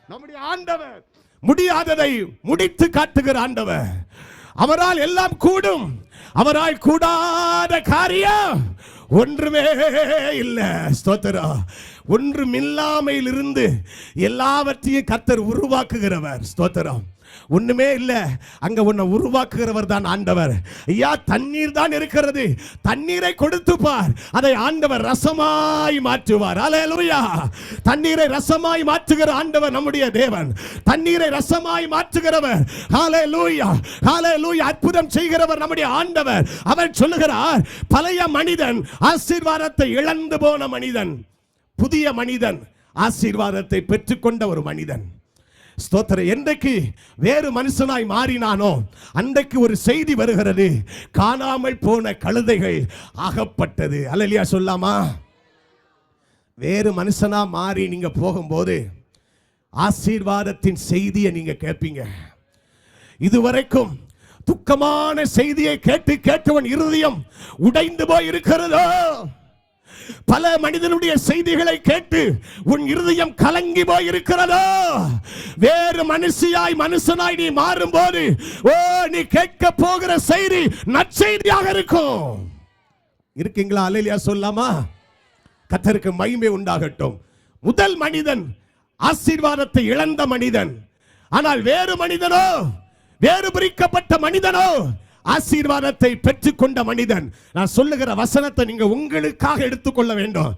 நம்முடைய ஆண்டவர் முடியாததை முடித்து காட்டுகிற ஆண்டவர். அவரால் எல்லாம் கூடும். அவரால் கூடாத காரியம் ஒன்றுமே இல்லை. ஸ்தோத்திரம். ஒன்றுமில்லாமையில் இருந்து எல்லாவற்றையும் கர்த்தர் உருவாக்குகிறவர். ஸ்தோத்திரம். ஒண்ணுமே இல்ல, அங்க உன்னை உருவாக்குகிறவர் தான் ஆண்டவர். ஐயா, தண்ணீர் தான் இருக்கிறது, தண்ணீரை கொடுத்து பார், அதை ஆண்டவர் ரசமாய் மாற்றுவார். அல்லேலூயா. தண்ணீரை ரசமாய் மாற்றுகிற ஆண்டவர் நம்முடைய தேவன். தண்ணீரை ரசமாய் மாற்றுகிறவர். அல்லேலூயா, அல்லேலூயா. அற்புதம் செய்கிறவர் நம்முடைய ஆண்டவர். அவர் சொல்லுகிறார், பழைய மனிதன் ஆசீர்வாதத்தை இழந்து போன மனிதன், புதிய மனிதன் ஆசீர்வாதத்தை பெற்றுக்கொண்ட ஒரு மனிதன். ஸ்தோத்திரம். என்றைக்கு வேறு மனுஷனாய் மாறினானோ அன்றைக்கு ஒரு செய்தி வருகிறது, காணாமல் போன கழுதைகள் ஆகப்பட்டது. அல்லேலூயா சொல்லாமா? வேறு மனுஷனா மாறி நீங்க போகும்போது ஆசீர்வாதத்தின் செய்தியை நீங்க கேட்பீங்க. இதுவரைக்கும் துக்கமான செய்தியை கேட்டு கேட்டவன் இருதயம் உடைந்து போய் இருக்கிறதோ, பல மனிதனுடைய செய்திகளை கேட்டு உன் இருதயம் கலங்கி போய் இருக்கிறதோ, வேறு மனுஷனாய் நீ மாறும்போது ஓ, நீ கேட்க போகிற செய்தி நற்செய்தியாக இருக்கும். இருக்கீங்களா? அல்லேலூயா சொல்லாமா? கர்த்தருக்கு மகிமை உண்டாகட்டும். முதல் மனிதன் ஆசீர்வாதத்தை இழந்த மனிதன். ஆனால் வேறு மனிதனோ, வேறு பிரிக்கப்பட்ட மனிதனோ ஆசீர்வாதத்தை பெற்றுக்கொண்ட மனிதன். நான் சொல்லுகிற வசனத்தை நீங்க உங்களுக்காக எடுத்துக்கொள்ள வேண்டும்.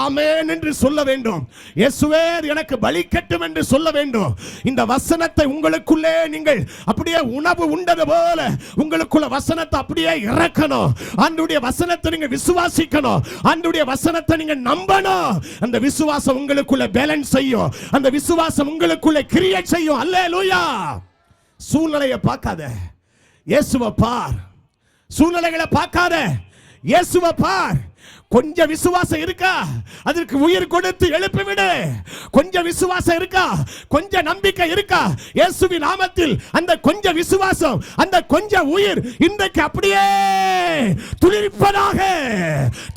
ஆமென் என்று சொல்ல வேண்டும். இயேசுவே எனக்கு பலிக்கட்டும் என்று சொல்ல வேண்டும். இந்த வசனத்தை உங்களுக்குள்ளே நீங்கள் அப்படியே உணவு உண்டது போல உங்களுக்குள்ள வசனத்தை அப்படியே இறக்கணும். ஆண்டவருடைய வசனத்தை நீங்க விசுவாசிக்கணும். ஆண்டவருடைய வசனத்தை நீங்க நம்பணும். அந்த விசுவாசம் உங்களுக்குள்ள பேலன்ஸ் செய்யும். அந்த விசுவாசம் உங்களுக்குள்ள கிரியேட் செய்யும். அல்லேலூயா. சூழ்நிலையை பார்க்காத, இயேசுவை பார். சூழ்நிலைகளை பார்க்காத, இயேசுவை பார். கொஞ்சம் விசுவாசம் இருக்கா, அதற்கு உயிர் கொடுத்து எழுப்பிவிடு. கொஞ்சம் விசுவாசம் இருக்கா, கொஞ்சம் நம்பிக்கை இருக்கா, இயேசுவின் நாமத்தில் அந்த கொஞ்சம் விசுவாசம், அந்த கொஞ்சம் உயிர் இன்றைக்கு அப்படியே துளிர்ப்பதாக,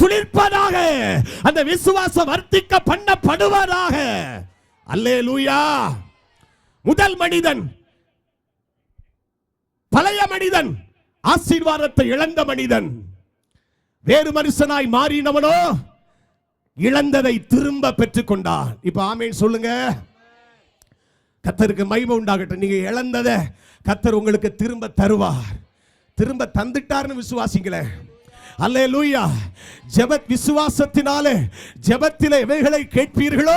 துளிர்ப்பதாக, அந்த விசுவாசம் வர்த்திக்க பண்ணப்படுவதாக. அல்லேலூயா. முதல் மனிதன், பழைய மனிதன், ஆசீர்வாதத்தை இழந்த மனிதன். வேறு மனுஷனாய் மாறினவனோ இழந்ததை திரும்ப பெற்றுக் கொண்டான். இப்ப ஆமென் சொல்லுங்க. கர்த்தருக்கு மகிமை உண்டாகட்டும். நீங்க இழந்ததை கர்த்தர் உங்களுக்கு திரும்ப தருவார். திரும்ப தந்துட்டார்னு விசுவாசிங்களே. அல்லேலூயா. ஜெபத் விசுவாசத்தினாலே ஜெபத்திலே எவைகளை கேட்பீர்களோ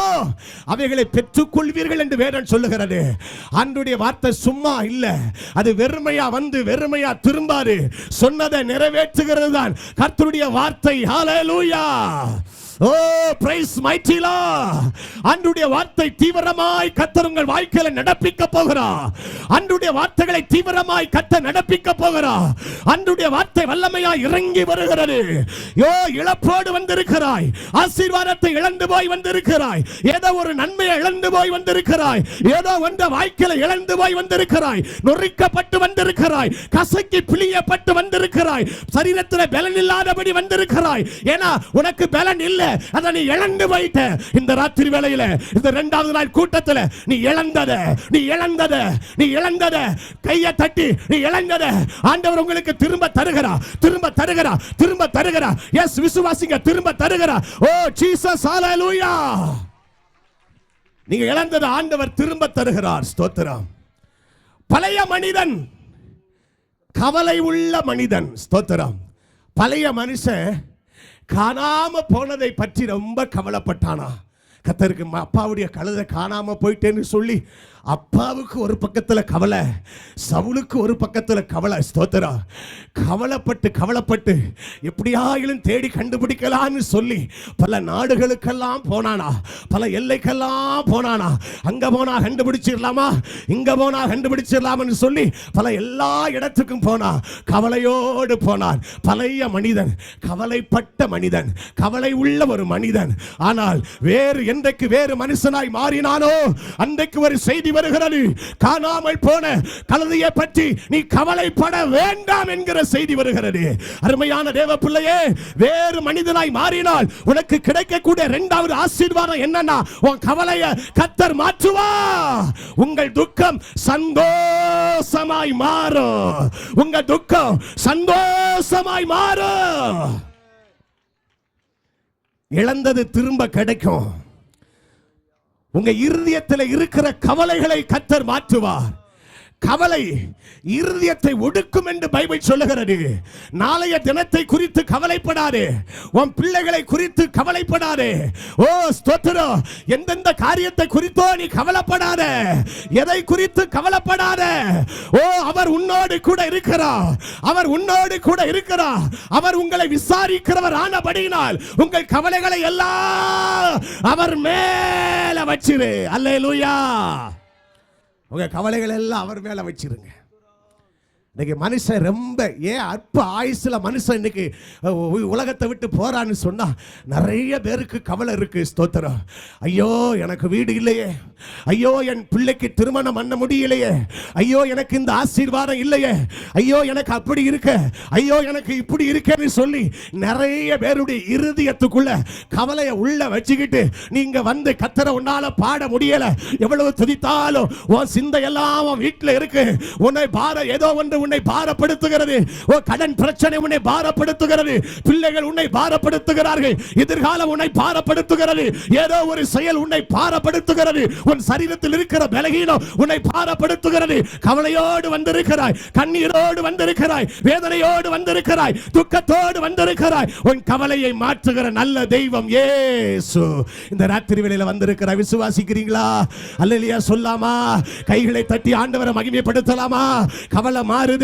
அவைகளை பெற்றுக்கொள்வீர்கள் என்று வேதம் சொல்லுகிறது. ஆண்டவருடைய வார்த்தை சும்மா இல்ல, அது வெறுமையா வந்து வெறுமையா திரும்பாது. சொன்னதை நிறைவேற்றுகிறது தான் கர்த்தருடைய வார்த்தை. ஹல்லேலூயா. ஓ பிரைஸ் மைட்டி லார்ட். ஆண்டவருடைய வார்த்தை தீவிரமாய் கர்த்தர் உங்கள் வாழ்க்கையில நடப்பிக்க போகிறார். ஆண்டவருடைய வார்த்தைகளை தீவிரமாய் கர்த்தர் நடப்பிக்க போகிறார். ஆண்டவருடைய வார்த்தை வல்லமையாய் இறங்கி வருகிறது. யோ இழப்போடு வந்திருக்கிறாய், ஆசீர்வாதத்தை இழந்து போய் வந்திருக்கிறாய், ஏதோ ஒரு நன்மையை இழந்து போய் வந்திருக்கிறாய், ஏதோ ஒன்றை வாழ்க்கையில இழந்து போய் வந்திருக்கிறாய், நொறுக்கப்பட்டு வந்திருக்கிறாய், கசக்கி பிழியப்பட்டு வந்திருக்கிறாய், சரீரத்தில் பலன் இல்லாதபடி வந்திருக்கிறாய். ஏன்னா உனக்கு பலன் இல்லை, அதை நீ இழந்து போயிட்ட. இந்த ராத்திரி வேளையில இந்த இரண்டாவது நாள் கூட்டத்தில் நீ இழந்தத, நீ இழந்தத, நீ இழந்தத கையை தட்டி நீ இழந்தத ஆண்டவர் உங்களுக்கு திரும்ப தருகிறா, திரும்ப தருகிறா, திரும்ப தருகிறா. எஸ் விசுவாசிங்க, திரும்ப தருகிறா. ஓ ஜீசஸ் ஹல்லேலூயா. நீங்க இழந்தத ஆண்டவர் திரும்ப தருகிறார். ஸ்தோத்திரம். பழைய மனிதன், கவலை உள்ள மனிதன். ஸ்தோத்திரம். பழைய மனுஷன் காணாம போனதை பற்றி ரொம்ப கவலைப்பட்டானா. கர்த்தருக்கு அப்பாவுடைய கழுதை காணாம போயிட்டேன்னு சொல்லி அப்பாவுக்கு ஒரு பக்கத்துல கவலை, சவுலுக்கு ஒரு பக்கத்துல கவலை. ஸ்தோத்திரம். கவலைப்பட்டு கவலைப்பட்டு எப்படியாயிலும் தேடி கண்டுபிடிக்கலான்னு சொல்லி பல நாடுகளுக்கெல்லாம் போனானா, பல எல்லைக்கெல்லாம் போனானா. அங்க போனா கண்டுபிடிச்சிடலாமா, இங்க போனா கண்டுபிடிச்சிடலாம்னு சொல்லி பல எல்லா இடத்துக்கும் போனா. கவலையோடு போனான். பழைய மனிதன், கவலைப்பட்ட மனிதன், கவலை உள்ள ஒரு மனிதன். ஆனால் வேறு என்றைக்கு வேறு மனுஷனாய் மாறினானோ அன்றைக்கு ஒரு செய்தி வருகிறது. காணாமல் போன கழுதையை பற்றி நீ கவலைப்பட வேண்டாம் என்கிற செய்தி வருகிறது. அருமையான தேவ பிள்ளையே, வேறு மனிதனாய் மாறினால் உனக்கு கிடைக்கக்கூடிய இரண்டாவது ஆசீர்வாதம் என்னன்னா, உன் கவலையை கர்த்தர் மாற்றுவா. உங்கள் துக்கம் சந்தோஷமாய் மாறும். உங்க துக்கம் சந்தோஷமாய் மாறும். இழந்தது திரும்ப கிடைக்கும். உங்க இருதயத்தில் இருக்கிற கவலைகளை கர்த்தர் மாற்றுவார். கவலை இருதயத்தை ஒடுக்கும் என்று பைபிள் சொல்லுகிறது. நாளைய தினத்தை குறித்து கவலைப்படாதே, உன் பிள்ளைகளை குறித்து கவலைப்படாதே. ஓ ஸ்தோத்திரம். எந்தெந்த காரியத்தை குறித்தோ நீ கவலைப்படாத, எதை குறித்து கவலைப்படாத. ஓ அவர் உன்னோடு கூட இருக்கிறார், அவர் உன்னோடு கூட இருக்கிறார். அவர் உங்களை விசாரிக்கிறவர் ஆனபடியினால் உங்கள் கவலைகளை எல்லாம் அவர் மேல வச்சிரு. அல்லேலூயா. உங்க கவலைகள் எல்லாம் அவர் மேல வச்சிருங்க. இன்னைக்கு மனுஷன் ரொம்ப அற்ப ஆயுசுல மனுஷன் இன்னைக்கு உலகத்தை விட்டு போறான்னு சொன்னா நிறைய பேருக்கு கவலை இருக்கு. ஸ்தோத்திரம். ஐயோ எனக்கு வீடு இல்லையே, ஐயோ என் பிள்ளைக்கு திருமணம் பண்ண முடியலையே, ஐயோ எனக்கு இந்த ஆசீர்வாதம் இல்லையே, ஐயோ எனக்கு அப்படி இருக்க, ஐயோ எனக்கு இப்படி இருக்கேன்னு சொல்லி நிறைய பேருடைய இருதயத்துக்குள்ள கவலையை உள்ள வச்சுக்கிட்டு நீங்க வந்து கர்த்தரை உன்னால பாட முடியல. எவ்வளவு துதித்தாலும் உன் சிந்தையெல்லாம் வீட்டில் இருக்கு. உன்னை ஏதோ ஒன்று உன்னை பாரப்படுத்துகிறது. ஓ கடன் பிரச்சனை உன்னை பாரப்படுத்துகிறது, பிள்ளைகள் உன்னை பாரப்படுத்துகிறார்கள், எதிர்காலம் உன்னை பாரப்படுத்துகிறது, ஏதோ ஒரு செயல் உன்னை பாரப்படுத்துகிறது, உன் சரீரத்தில் இருக்கிற பலகீனம் உன்னை பாரப்படுத்துகிறது. கவலையோடு வந்திருக்கிறாய், கண்ணீரோடு வந்திருக்கிறாய், வேதனையோடு வந்திருக்கிறாய், துக்கத்தோடு வந்திருக்கிறாய். உன் கவலையை மாற்றுகிற நல்ல தெய்வம் இயேசு இந்த ராத்திரி வேளையில வந்திருக்கிறார். விசுவாசிக்கிறீங்களா? அல்லேலூயா சொல்லாமா? கைகளை தட்டி ஆண்டவரை மகிமைப்படுத்தலாமா? கவலை மாறுது,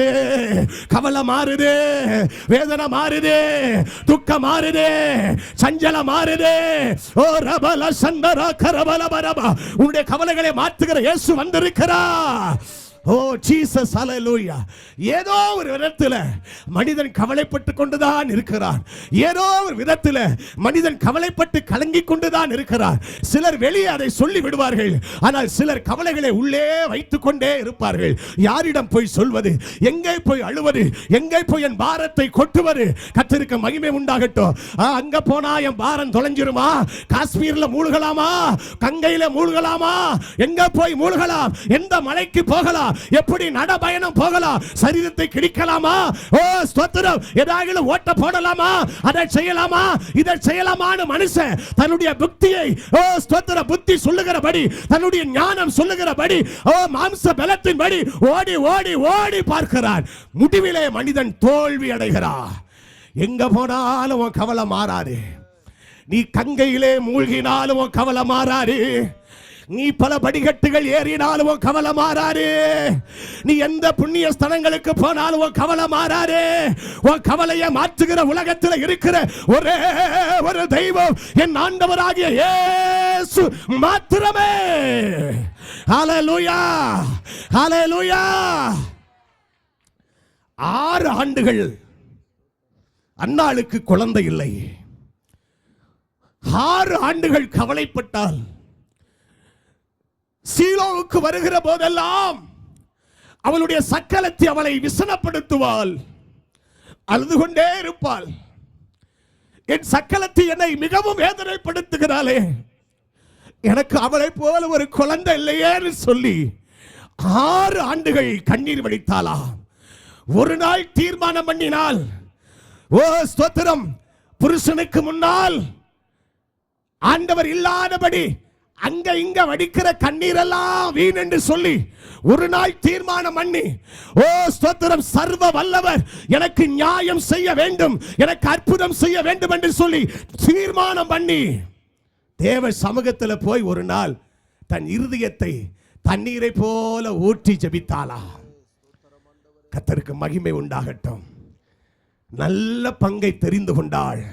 கவலை மாறுது, வேதனை மாறுது, துக்கம் மாறுது, சஞ்சலம் மாறுது. ஓ ரபல சந்தர கரபல பரபா. உன்னுடைய கவலைகளை மாற்றுகிற இயேசு வந்திருக்கிறார். ஓ ஜீசஸ் ஹல்லேலூயா. ஏதோ ஒரு விதத்தில் மனிதன் கவலைப்பட்டு கொண்டுதான் இருக்கிறான். ஏதோ ஒரு விதத்தில் மனிதன் கவலைப்பட்டு கலங்கிக் கொண்டுதான் இருக்கிறார். சிலர் வெளியே அதை சொல்லி விடுவார்கள், ஆனால் சிலர் கவலைகளை உள்ளே வைத்துக் கொண்டே இருப்பார்கள். யாரிடம் போய் சொல்வது, எங்கே போய் அழுவது, எங்கே போய் என் பாரத்தை கொட்டுவது? கர்த்தருக்கு மகிமை உண்டாகட்டும். அங்க போனா என் பாரம் தொலைஞ்சிருமா? காஷ்மீர்ல மூழ்கலாமா? கங்கையில மூழ்கலாமா? எங்க போய் மூழ்கலாம்? எந்த மலைக்கு போகலாம்? எப்படி நடபயணம் போகலாம்? சரீரத்தை கிடிக்கலாமா? ஓ ஸ்தோத்திரம். ஏதாவது ஓட்ட போடலாமா? அதை செய்யலாமா? இதை செய்யலாமான்னு மனுஷன் தன்னுடைய புத்தியை, ஓ ஸ்தோத்திர, புத்தி சொல்லுகிறபடி, தன்னுடைய ஞானம் சொல்லுகிறபடி, ஓ மாம்ச பலத்தின்படி ஓடி ஓடி ஓடி பார்க்கிறான். முடிவிலே மனிதன் தோல்வி அடைகிறான். எங்க போனாலும் உன் கவலை மாறாது. நீ கங்கையிலே மூழ்கினாலும் உன் கவலை மாறாது. நீ பல படிக்கட்டுகள் ஏறினாலும் கவலை மாறாரு. நீ எந்த புண்ணிய ஸ்தலங்களுக்கு போனாலும் கவலை மாறாரு. உன் கவலையை மாற்றுகிற உலகத்தில் இருக்கிற ஒரே ஒரு தெய்வம் என் ஆண்டவராகிய இயேசு மாத்திரமே. ஹல்லேலூயா, ஹல்லேலூயா. 6 ஆண்டுகள் அன்னாளுக்கு குழந்தை இல்லை. 6 ஆண்டுகள் கவலைப்பட்டால் சீலோவுக்கு வருகிற போதெல்லாம் அவளுடைய சக்கலத்தை அவளை விசனப்படுத்துவாள், அழுது கொண்டே இருப்பாள். என் சக்கலத்தை என்னை மிகவும் வேதனைப்படுத்துகிறாளே, எனக்கு அவளை போல ஒரு குழந்தை இல்லையேன்னு சொல்லி 6 ஆண்டுகள் கண்ணீர் வடித்தாளா. ஒரு நாள் தீர்மானம் பண்ணினால், ஓ ஸ்தோத்திரம், புருஷனுக்கு முன்னால் ஆண்டவர் இல்லாதபடி அங்க இங்க வடிக்கிற கண்ணீரெல்லாம் வீண் என்று சொல்லி ஒரு நாள் தீர்மானம் பண்ணி, ஓ ஸ்தோத்திரம், சர்வ வல்லவர் எனக்கு நியாயம் செய்ய வேண்டும், எனக்கு அற்புதம் செய்ய வேண்டும் என்று சொல்லி தீர்மானம் பண்ணி தேவ சமூகத்தில் போய் ஒரு நாள் தன் இருதயத்தை தண்ணீரை போல ஊற்றி ஜெபித்தாளா. கர்த்தருக்கு மகிமை உண்டாகட்டும். நல்ல பங்கை தெரிந்து கொண்டாள்,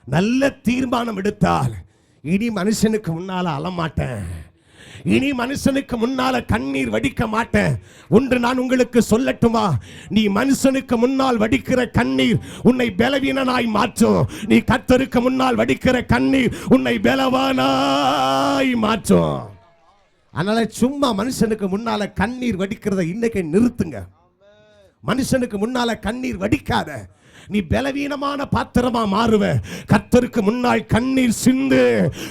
நல்ல தீர்மானம் எடுத்தாள். இனி மனுஷனுக்கு முன்னால அழமாட்டேன், இனி மனுஷனுக்கு முன்னால கண்ணீர் வடிக்க மாட்டேன். ஒன்று நான் உங்களுக்கு சொல்லட்டுமா? நீ மனுஷனுக்கு முன்னால் வடிக்கிற கண்ணீர் உன்னை பலவீனனாய் மாற்றும். நீ கர்த்தருக்கு முன்னால் வடிக்கிற கண்ணீர் உன்னை பலவானாய் மாற்றும். அதனால சும்மா மனுஷனுக்கு முன்னால கண்ணீர் வடிக்கிறத இன்னைக்கு நிறுத்துங்க. மனுஷனுக்கு முன்னால கண்ணீர் வடிக்காத. நீ பலவீனமான பாத்திரமா மாறுவ. கர்த்தருக்கு முன்னால் கண்ணீர் சிந்து,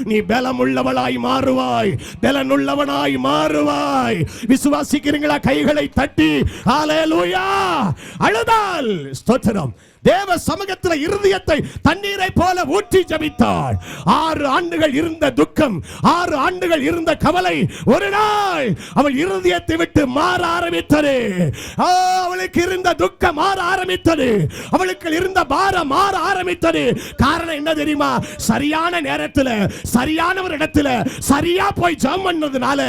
நீ பலமுள்ளவளாய் மாறுவாய், பலனுள்ளவனாய் மாறுவாய். விசுவாசிக்கிறீங்களா? கைகளை தட்டி ஹல்லேலூயா அழுதால் ஸ்தோத்திரம். தேவ சமூகத்தில் இருதயத்தை தண்ணீரை போல ஊற்றி ஜெபித்தாள். 6 ஆண்டுகள் இருந்த துக்கம், 6 ஆண்டுகள் இருந்த கவலை ஒரு நாள் அவள் இருதயத்தை விட்டு மாற ஆரம்பித்தது. அவளுக்கு இருந்த துக்கம் மாற ஆரம்பித்தது, அவளுக்கு இருந்த பாரம் மாற ஆரம்பித்தது. காரணம் என்ன தெரியுமா? சரியான நேரத்தில் சரியான ஒரு இடத்துல சரியா போய் ஜெபம் பண்ணதுனால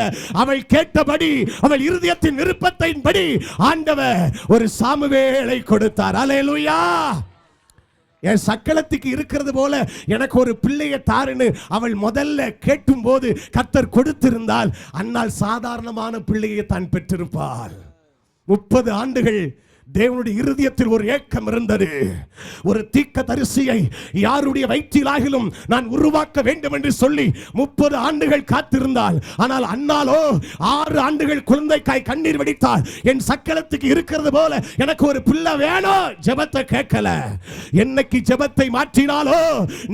அவள் கேட்டபடி, அவள் இருதயத்தின் விருப்பத்தின்படி ஆண்டவர் ஒரு சாமுவேலை கொடுத்தார். ஹல்லேலூயா. என் சக்களத்துக்கு இருக்கிறது போல எனக்கு ஒரு பிள்ளையை தாருன்னு அவள் முதல்ல கேட்டும் போது கர்த்தர் கொடுத்திருந்தால் அன்னாள் சாதாரணமான பிள்ளையை தான் பெற்றிருப்பாள். 30 ஆண்டுகள் தேவனுடைய இருதயத்தில் ஒரு ஏக்கம் இருந்தது. ஒரு தீர்க்கதரிசியை யாருடைய வயிற்றிலாகிலும் நான் உருவாக்க வேண்டும் என்று சொல்லி 30 ஆண்டுகள் காத்திருந்தாள். ஆனால் அன்னாலோ 6 ஆண்டுகள் குழந்தைக்காய் கண்ணீர் வடித்தாள். என் சக்களத்துக்கு இருக்கிறது போல எனக்கு ஒரு பிள்ளை வேணும். ஜெபத்தை கேட்கல. என்னைக்கு ஜெபத்தை மாற்றினாலோ,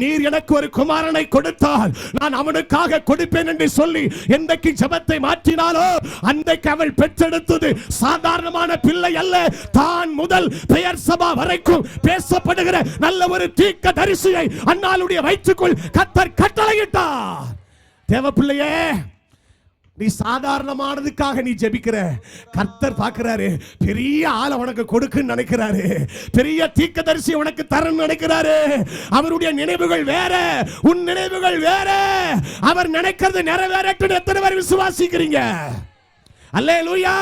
நீர் எனக்கு ஒரு குமாரனை கொடுத்தால் நான் அவனுக்காக கொடுப்பேன் என்று சொல்லி என்னைக்கு ஜெபத்தை மாற்றினாலோ அன்றைக்கு அவள் பெற்றெடுத்தது சாதாரணமான பிள்ளை அல்ல. தான் முதல் பெயர் சபா வரைக்கும் பேசப்படுகிற நல்ல ஒரு தீர்க்கதரிசியை அன்னாளுடைய வயிற்றுக்குள் கர்த்தர் கட்டளையிட்டார். தேவ பிள்ளையே, நீ சாதாரணமானதுக்காக நீ ஜெபிக்கிற. கர்த்தர் பார்க்கிறாரு, பெரிய ஆளை உனக்கு கொடுக்குன்னு நினைக்கிறாரு, பெரிய தீர்க்கதரிசி உனக்கு தரன்னு நினைக்கிறாரு. அவருடைய நினைவுகள் வேற, உன் நினைவுகள் வேற. அவர் நினைக்கிறது நிறைவேறட்டும். எத்தனை பேர் விசுவாசிக்கிறீங்க? அல்லேலூயா.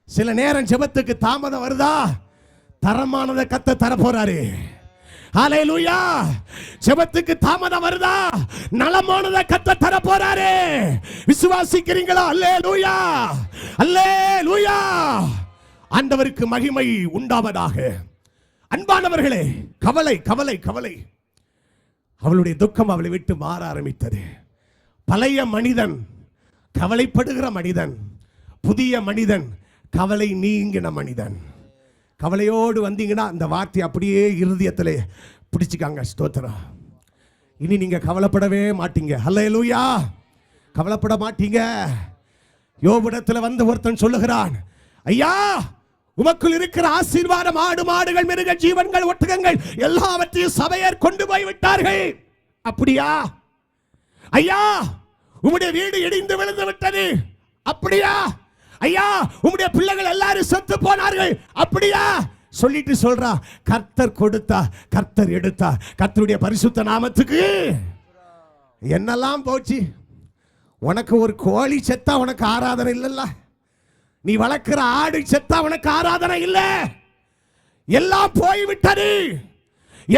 சில நேரம் ஜெபத்துக்கு தாமதம் வருதா? தரமானதை கர்த்தர் தர போறாரு. ஹalleluya. ஜெபத்துக்கு தாமதம் வருதா? நலமானதை கர்த்தர் தர போறாரு. விசுவாசிக்கிறீங்களா? அல்லேலூயா, அல்லேலூயா. ஆண்டவருக்கு மகிமை உண்டாவதாக. அன்பானவர்களே, கவலை கவலை கவலை, அவளுடைய துக்கம் அவளை விட்டு மாற ஆரம்பித்தது. பழைய மனிதன் கவலைப்படுகிற மனிதன், புதிய மனிதன் கவலை நீங்கின மனிதன். கவலையோடு வந்தீங்கன்னா அந்த வார்த்தை அப்படியே இருதயத்திலே பிடிச்சிக்காங்க. ஸ்தோத்திரம். இனி நீங்க கவலைப்படவே மாட்டீங்க. அல்லேலூயா. கவலைப்பட மாட்டீங்க. யோபிடத்தில் வந்து ஒருத்தன் சொல்லுகிறான், ஐயா, உமக்குள் இருக்கிற ஆசீர்வாதம் ஆடு மாடுகள் மிருக ஜீவன்கள் ஒட்டகங்கள் எல்லாவற்றையும் சபையர் கொண்டு போய் விட்டார்கள். அப்படியா? ஐயா, உம்முடைய வீடு இடிந்து விழுந்து விட்டது. அப்படியா? ஐயா, உம்முடைய பிள்ளைகள் எல்லாரும் செத்து போனார்கள். அப்படியா? சொல்லிட்டு சொல்றா, கர்த்தர் கொடுத்தா, கர்த்தர் எடுத்தா. கர்த்தருடைய பரிசுத்த நாமத்துக்கு என்னெல்லாம் போச்சு. உனக்கு ஒரு கோழி செத்தா உனக்கு ஆராதனை இல்லல்ல. நீ வளர்க்கிற ஆடு செத்தா உனக்கு ஆராதனை இல்ல. எல்லாம் போய்விட்டது,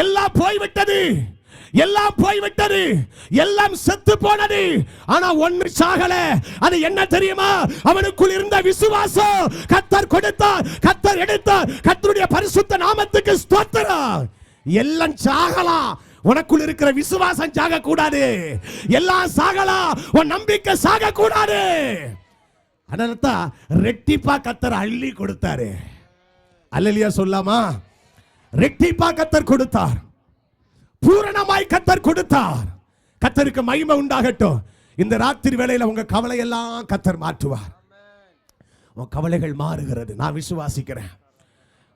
எல்லாம் போய்விட்டது, எல்லாம் போய்விட்டது, எல்லாம் செத்து போனது. ஆனா ஒன்று சாகல. அது என்ன தெரியுமா? அவனுக்குள் இருந்த விசுவாசம். கர்த்தர் கொடுத்தார், கர்த்தர் எடுத்தார். கர்த்தருடைய பரிசுத்த நாமத்துக்கு ஸ்தோத்திரம். எல்லாம் சாகலாம், உனக்குள் இருக்கிற விசுவாசம் சாக கூடாது. எல்லாம் சாகலாம், உன் நம்பிக்கை சாக கூடாது. அதனால்தான் ரெட்டிப்பா கர்த்தர் அள்ளி கொடுத்தாரு. அல்லேலூயா சொல்லாமா? ரெட்டிப்பா கர்த்தர் கொடுத்தார், பூரணமாய் கர்த்தர் கொடுத்தார். கர்த்தருக்கு மகிமை உண்டாகட்டும். இந்த ராத்திரி வேளையில உங்க கவலை எல்லாம் கர்த்தர் மாற்றுவார். உன் கவலைகள் மாறுகிறது, நான் விசுவாசிக்கிறேன்.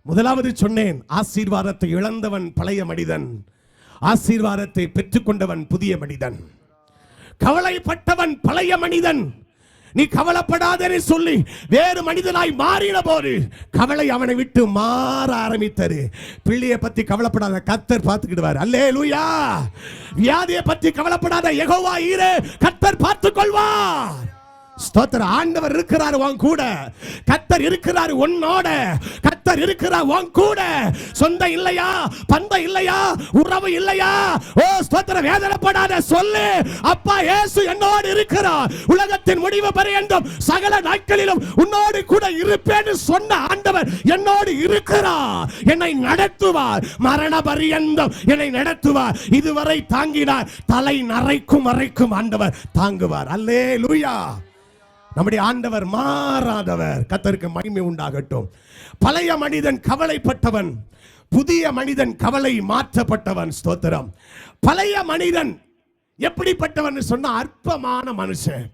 முதலாவது சொன்னேன், ஆசீர்வாதத்தை இழந்தவன் பழைய மனிதன், ஆசீர்வாதத்தை பெற்றுக்கொண்டவன் புதிய மனிதன். கவலைப்பட்டவன் பழைய மனிதன். நீ கவலைப்படாதே சொல்லி வேறு மனிதனாய் மாறின போது கவலை அவனை விட்டு மாற ஆரம்பித்தது. பிள்ளையை பத்தி கவலைப்படாத, கர்த்தர் பார்த்துக்கிடுவார். அல்லேலூயா. வியாதியை பத்தி கவலைப்படாத, யெகோவா ஈரே, கர்த்தர் பார்த்துக் கொள்வார். ஸ்தோத்திரம். ஆண்டவர் இருக்கிறார் உன் கூட, கர்த்தர் இருக்கிறார் உன்னோட, கர்த்தர் இருக்கிறார் உன் கூட. சொந்த இல்லையா, பந்தம் இல்லையா, உறவு இல்லையா, ஓ ஸ்தோத்திரம், வேதனைப்படாத. சொல்லு, அப்பா இயேசு என்னோடு இருக்கிறார், உலகத்தின் முடிவு பரியந்தம் சகல நாட்களிலும் உன்னோடு கூட இருப்பேன்னு சொன்ன ஆண்டவர் என்னோடு இருக்கிறார். என்னை நடத்துவார், மரண பரியந்தம் என்னை நடத்துவார். இதுவரை தாங்கினார், தலை நரைக்கும் வரைக்கும் ஆண்டவர் தாங்குவார். அல்லேலூயா. நம்முடைய ஆண்டவர் மாறாதவர். கர்த்தருக்கு மகிமை உண்டாகட்டும். பழைய மனிதன் கவலைப்பட்டவன், புதிய மனிதன் கவலை மாற்றப்பட்டவன். ஸ்தோத்திரம். பழைய மனிதன் எப்படிப்பட்டவன் சொன்னா அற்பமான மனுஷன்.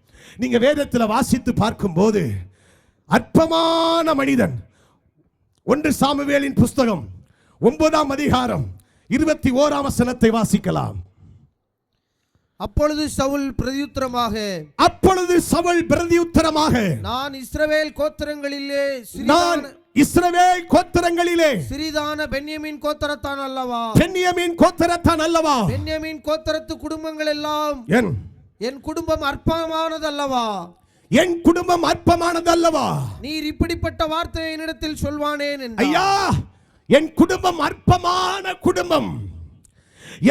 நீங்க வேதத்தில் வாசித்து பார்க்கும்போது அற்பமான மனிதன். 1 சாமுவேலின் புஸ்தகம் 9ஆம் அதிகாரம் 21ஆம் வசனத்தை வாசிக்கலாம். அப்பொழுது சவுல் பிரதியுத்தரமாக, நான் இஸ்ரவேல் கோத்திரங்களிலே சிறிதான பென்யமீன் கோத்திரத்தான் அல்லவா, பென்யமீன் கோத்திரத்து குடும்பங்கள் எல்லாம் என் குடும்பம் அற்பமானதல்லவா, என் குடும்பம் அற்பமானதல்லவா, நீர் இப்படிப்பட்ட வார்த்தையை என்னிடத்தில் சொல்வானேன் என்றார். ஐயா, என் குடும்பம் அற்பமான குடும்பம்,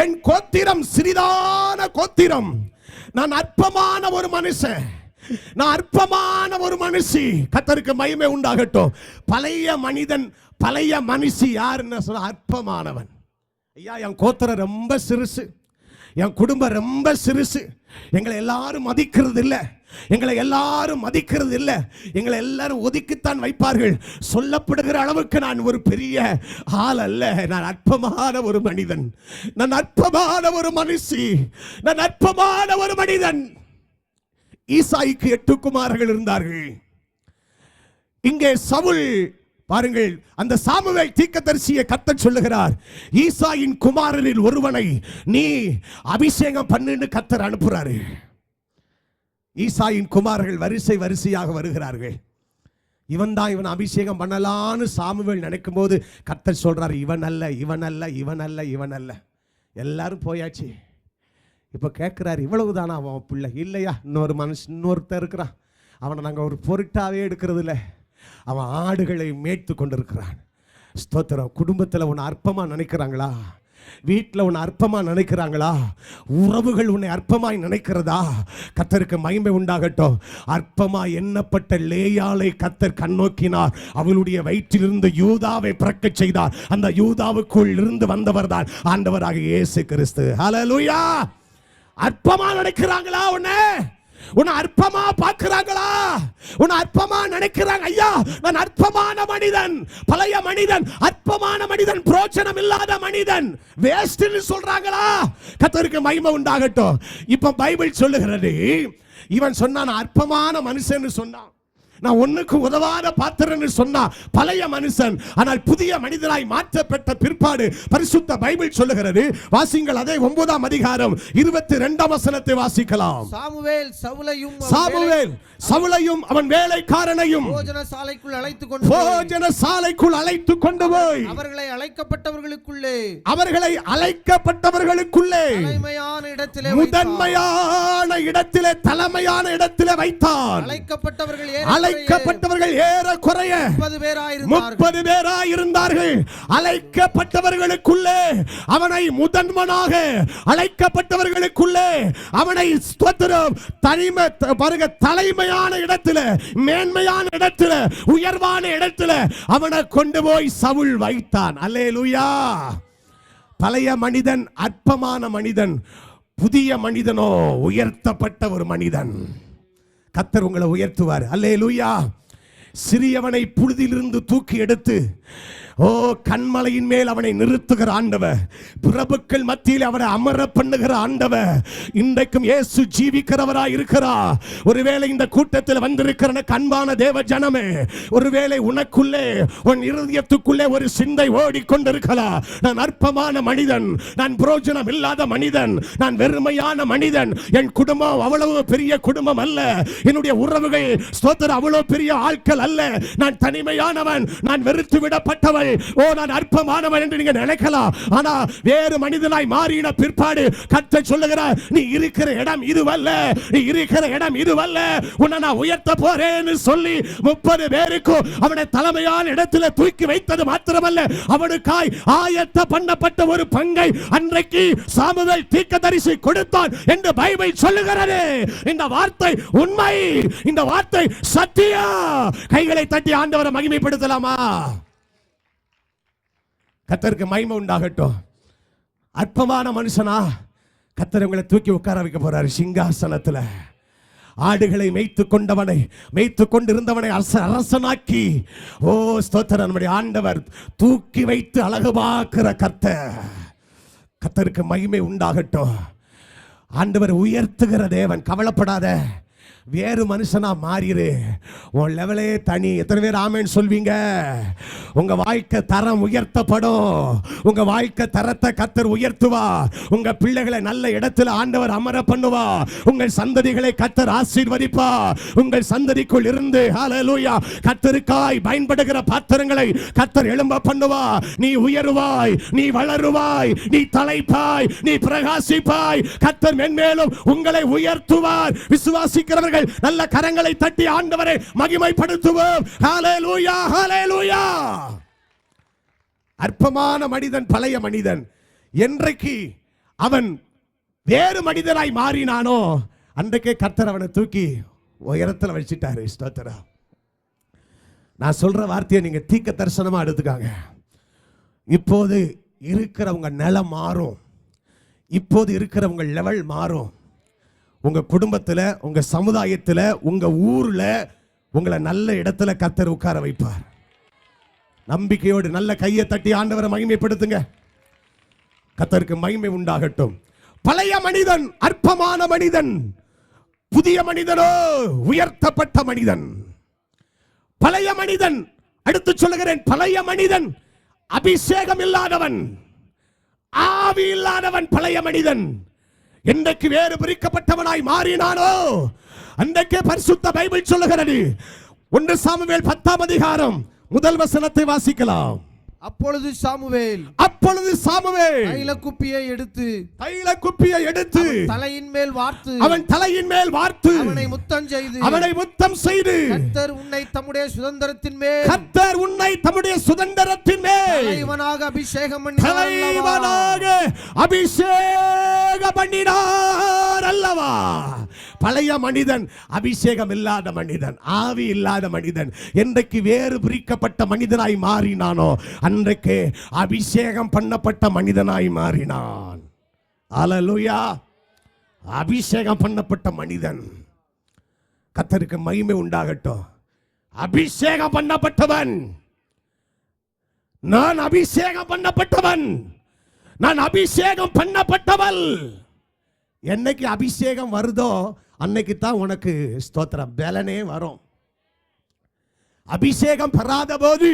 என் கோத்திரம் சிறிதான கோத்திரம், நான் அற்பமான ஒரு மனுஷன், நான் அற்பமான ஒரு மனுஷி. கர்த்தருக்கு மகிமை உண்டாகட்டும். பழைய மனிதன், பழைய மனுஷி யாருன்னு சொல்ல? அற்பமானவன். ஐயா, என் கோத்திரம் ரொம்ப சிறுசு, என் குடும்பம் ரொம்ப சிறுசு, எங்களை எல்லாரும் மதிக்கிறது இல்லை, எங்களை எல்லாரும் மதிக்கிறது இல்லை, எங்களை எல்லாரும் ஒதுக்கித்தான் வைப்பார்கள். சொல்லப்படுகிற அளவுக்கு நான் ஒரு பெரிய ஆள் அல்ல, நான் அற்பமான ஒரு மனிதன், நான் அற்பமான ஒரு மனுஷி, நான் அற்பமான ஒரு மனிதன். ஈசாய்க்கு 8 குமாரர்கள் இருந்தார்கள். இங்கே சவுல் பாருங்கள், அந்த சாமுவேல் தீர்க்கதரிசியை கர்த்தர் சொல்லுகிறார், ஈசாயின் குமாரரில் ஒருவனை நீ அபிஷேகம் பண்ணுன்னு கர்த்தர் அனுப்புறாரு. ஈசாயின் குமாரர்கள் வரிசை வரிசையாக வருகிறார்கள். இவன் தான் இவன் அபிஷேகம் பண்ணலான்னு சாமுவேல் நினைக்கும் போது கர்த்தர் சொல்றாரு, இவன் அல்ல, இவன் அல்ல, இவன் அல்ல, இவன் அல்ல. எல்லாரும் போயாச்சு. இப்ப கேட்கிறாரு, இவ்வளவுதானா அவன் பிள்ளை? இல்லையா, இன்னொரு மனுஷன், இன்னொருத்தர் இருக்கிறான், அவனை நாங்கள் ஒரு பொருட்டாவே எடுக்கிறது இல்லை, அவன் ஆடுகளை மேய்த்து கொண்டிருக்கிறான். ஸ்தோத்திரம். குடும்பத்தில் உன்னை அற்பமா நினைக்கிறாங்களா? வீட்டில் உன்னை அற்பமா நினைக்கிறாங்களா? உறவுகள் உன்னை அற்பமாய் நினைக்கிறதா? கர்த்தருக்கு மகிமை உண்டாகட்டும். அற்பமா எண்ணப்பட்ட லேயாளை கர்த்தர் கண்ணோக்கினார். அவளுடைய வயிற்றிலிருந்து யூதாவை பிறக்கச் செய்தார். அந்த யூதாவுக்குள் இருந்து வந்தவர் தான் ஆண்டவராகிய இயேசு கிறிஸ்து. ஹல்லேலூயா. அற்பமா நினைக்கிறாங்களா? உன்னை அற்பமா பார்க்கிறாங்களா? உன்னை அற்பமா நினைக்கிறாங்க. ஐயா, நான் அற்பமான மனிதன், பழைய மனிதன், அற்பமான மனிதன், பிரோஜனம் இல்லாத மனிதன், வேஸ்ட்னு சொல்றாங்களா? கர்த்தருக்கு மகிமை உண்டாகட்டும். இப்ப பைபிள் சொல்லுகிறது, இவன் சொன்னான் அற்பமான மனுஷன் சொன்னான், நான் ஒண்ணுக்கு உதவாத பாத்திரன்னு சொன்னா பழைய மனுஷன். ஆனால் புதிய மனிதனாய் மாற்றப்பட்ட பிற்பாடு பரிசுத்த பைபிள் சொல்லுகிறது. வாசிங்கள் அதே 9ஆம் அதிகாரம் 22ஆம் வசனத்தை வாசிக்கலாம். சாமுவேல் சவுலையும் அவன் வேலைக்காரனையும் போஜனசாலைக்குள் அழைத்துக் கொண்டு போய் அவர்களை அழைக்கப்பட்டவர்களுக்குள்ளே முதன்மையான இடத்திலே தலைமையான இடத்திலே வைத்தான். அழைக்கப்பட்டவர்கள் ஏறக்குறைய 30 பேராய் இருந்தார்கள். அழைக்கப்பட்டவர்களுக்குள்ளே அவனை முதன்மனாக, அழைக்கப்பட்டவர்களுக்குள்ளே அவனை தலைமையான இடத்துல, மேன்மையான இடத்துல, உயர்வான இடத்துல அவனை கொண்டு போய் சவுல் வைத்தான். அல்லேலூயா. பழைய மனிதன் அற்பமான மனிதன், புதிய மனிதனோ உயர்த்தப்பட்ட ஒரு மனிதன். கர்த்தர் உங்களை உயர்த்துவார். அல்லேலூயா. சிறியவனை புழுதியிலிருந்து தூக்கி எடுத்து கண்மலையின் மேல் அவனை நிறுத்துகிற ஆண்டவர், பிரபுக்கள் மத்தியில் அவனை அமர பண்ணுகிற ஆண்டவர் இன்றைக்கும் இயேசு ஜீவிக்கிறவராய் இருக்கிறார். ஒருவேளை இந்த கூட்டத்தில் வந்திருக்கிற அன்பான தேவ ஜனமே, ஒருவேளை உனக்குள்ளே, உன் இருதயத்துக்குள்ளே ஒரு சிந்தை ஓடிக்கொண்டிருக்கலாம். நான் அற்பமான மனிதன், நான் பிரயோஜனம் இல்லாத மனிதன், நான் வெறுமையான மனிதன், என் குடும்பம் அவ்வளவு பெரிய குடும்பம் அல்ல, என்னுடைய உறவுகள் ஸ்தோத்திரம் அவ்வளவு பெரிய ஆட்கள் அல்ல, நான் தனிமையானவன், நான் வெறுத்து விடப்பட்டவன், நான் அற்பமானவன் என்று நீங்க நினைக்கலாம். ஆனா வேறு மனிதனாய் மாறின பிற்பாடு கர்த்தர் சொல்லுகிறார், நீ இருக்கிற இடம் இதுவல்ல, நீ இருக்கிற இடம் இதுவல்ல, உன்னை நான் உயர்த்த போறேன்னு சொல்லி 30 பேருக்கு அவனை தலைமையான இடத்துல தூக்கி வைத்தது மாத்திரமல்ல, அவனுக்காய் ஆயத்த பண்ணப்பட்ட ஒரு பங்கை அன்றைக்கு சாமுவேல் தீர்க்கதரிசி கொடுத்தான் என்று பைபிள் சொல்லுகிறது. இந்த வார்த்தை உண்மை, இந்த வார்த்தை சத்தியம். கைகளை தட்டி ஆண்டவரை மகிமைப்படுத்தலாமா? கர்த்தருக்கு மகிமை உண்டாகட்டும். அற்பமான மனுஷனா கர்த்தர் உங்களை தூக்கி உட்கார வைக்க போறாரு சிங்காசனத்துல. ஆடுகளை மேய்த்து கொண்டிருந்தவனை அரசனாக்கி ஸ்தோத்திரம் நம்முடைய ஆண்டவர் தூக்கி வைத்து அழகு பார்க்கிற கர்த்தருக்கு மகிமை உண்டாகட்டும். ஆண்டவர் உயர்த்துகிற தேவன். கவலைப்படாத, வேறு மனுஷனா மாறிடு. உன் லெவலே தனி. எத்தனை பேர் ஆமென் சொல்வீங்க? உங்க வாழ்க்கை தரம் உயர்த்தப்படும். உங்க வாழ்க்கை தரத்தை கர்த்தர் உயர்த்துவா. உங்க பிள்ளைகளை நல்ல இடத்துல ஆண்டவர் அமர பண்ணுவா. உங்கள் சந்ததிகளை கர்த்தர் ஆசீர்வதிப்பா. உங்கள் சந்ததிக்குள் இருந்து ஹல்லேலூயா கர்த்தருக்காய் பயன்படுகிற பாத்திரங்களை கர்த்தர் எழும்ப பண்ணுவா. நீ உயருவாய், நீ வளருவாய், நீ தலைப்பாய், நீ பிரகாசிப்பாய். கர்த்தர் மென்மேலும் உங்களை உயர்த்துவார். விசுவாசிக்கிறவர்கள் நல்ல கரங்களை தட்டி ஆண்டவரை மகிமைப்படுத்துவோம். ஹல்லேலூயா, ஹல்லேலூயா. அற்பமான மனிதன், பழைய மனிதன், என்றைக்கு அவன் வேறு மனிதனாய் மாறினானோ அன்றைக்கே கர்த்தர் அவனை தூக்கி உயரத்தில் வச்சிட்டாரு. ஸ்தோத்திரம். நான் சொல்ற வார்த்தையை நீங்க தீர்க்க தரிசனமா எடுத்துக்காங்க. இப்போது இருக்கிறவங்க நிலம் மாறும், இப்போது இருக்கிறவங்க லெவல் மாறும். உங்க குடும்பத்தில், உங்க சமுதாயத்தில், உங்க ஊர்ல உங்களை நல்ல இடத்துல கர்த்தர் உட்கார வைப்பார். நம்பிக்கையோடு நல்ல கையை தட்டி ஆண்டவரை மகிமைப்படுத்துங்க. கர்த்தருக்கு மகிமை உண்டாகட்டும். பழைய மனிதன் அற்பமான மனிதன், புதிய மனிதனோ உயர்த்தப்பட்ட மனிதன். பழைய மனிதன், அடுத்து சொல்லுகிறேன், பழைய மனிதன் அபிஷேகம் இல்லாதவன், ஆவி இல்லாதவன். பழைய மனிதன் என்றைக்கு வேறு பிரிக்கப்பட்டவனாய் மாறினானோ அன்றைக்கே பரிசுத்த பைபிள் சொல்லுகிறது. 1 சாமுவேல் 10ஆம் அதிகாரம் முதல் வசனத்தை வாசிக்கலாம். அப்பொழுது சாமுவேல் தைல குப்பியை எடுத்து தலையின் மேல் வார்த்து அவன் தலையின் மேல் வார்த்து அவனை முத்தம் செய்து கர்த்தர் உன்னை தம்முடைய சுதந்திரத்தின் மேல் தலைவனாக அபிஷேகம் பண்ணினார் அல்லவா. பழைய மனிதன் அபிஷேகம் இல்லாத மனிதன், ஆவி இல்லாத மனிதன் என்றைக்கு வேறு பிரிக்கப்பட்ட மனிதனாய் மாறினானோ அன்றைக்கு அபிஷேகம் பண்ணப்பட்ட மனிதனாய் மாறினான். அல்லேலூயா. அபிஷேகம் பண்ணப்பட்ட மனிதன். கர்த்தருக்கு மகிமை உண்டாகட்டும். அபிஷேகம் பண்ணப்பட்டவன், நான் அபிஷேகம் பண்ணப்பட்டவன், நான் அபிஷேகம் பண்ணப்பட்டவள். என்னைக்கு அபிஷேகம் வருதோ அன்னைக்கு தான் உனக்கு ஸ்தோத்திரம் பலனே வரும். அபிஷேகம் பெறாத போது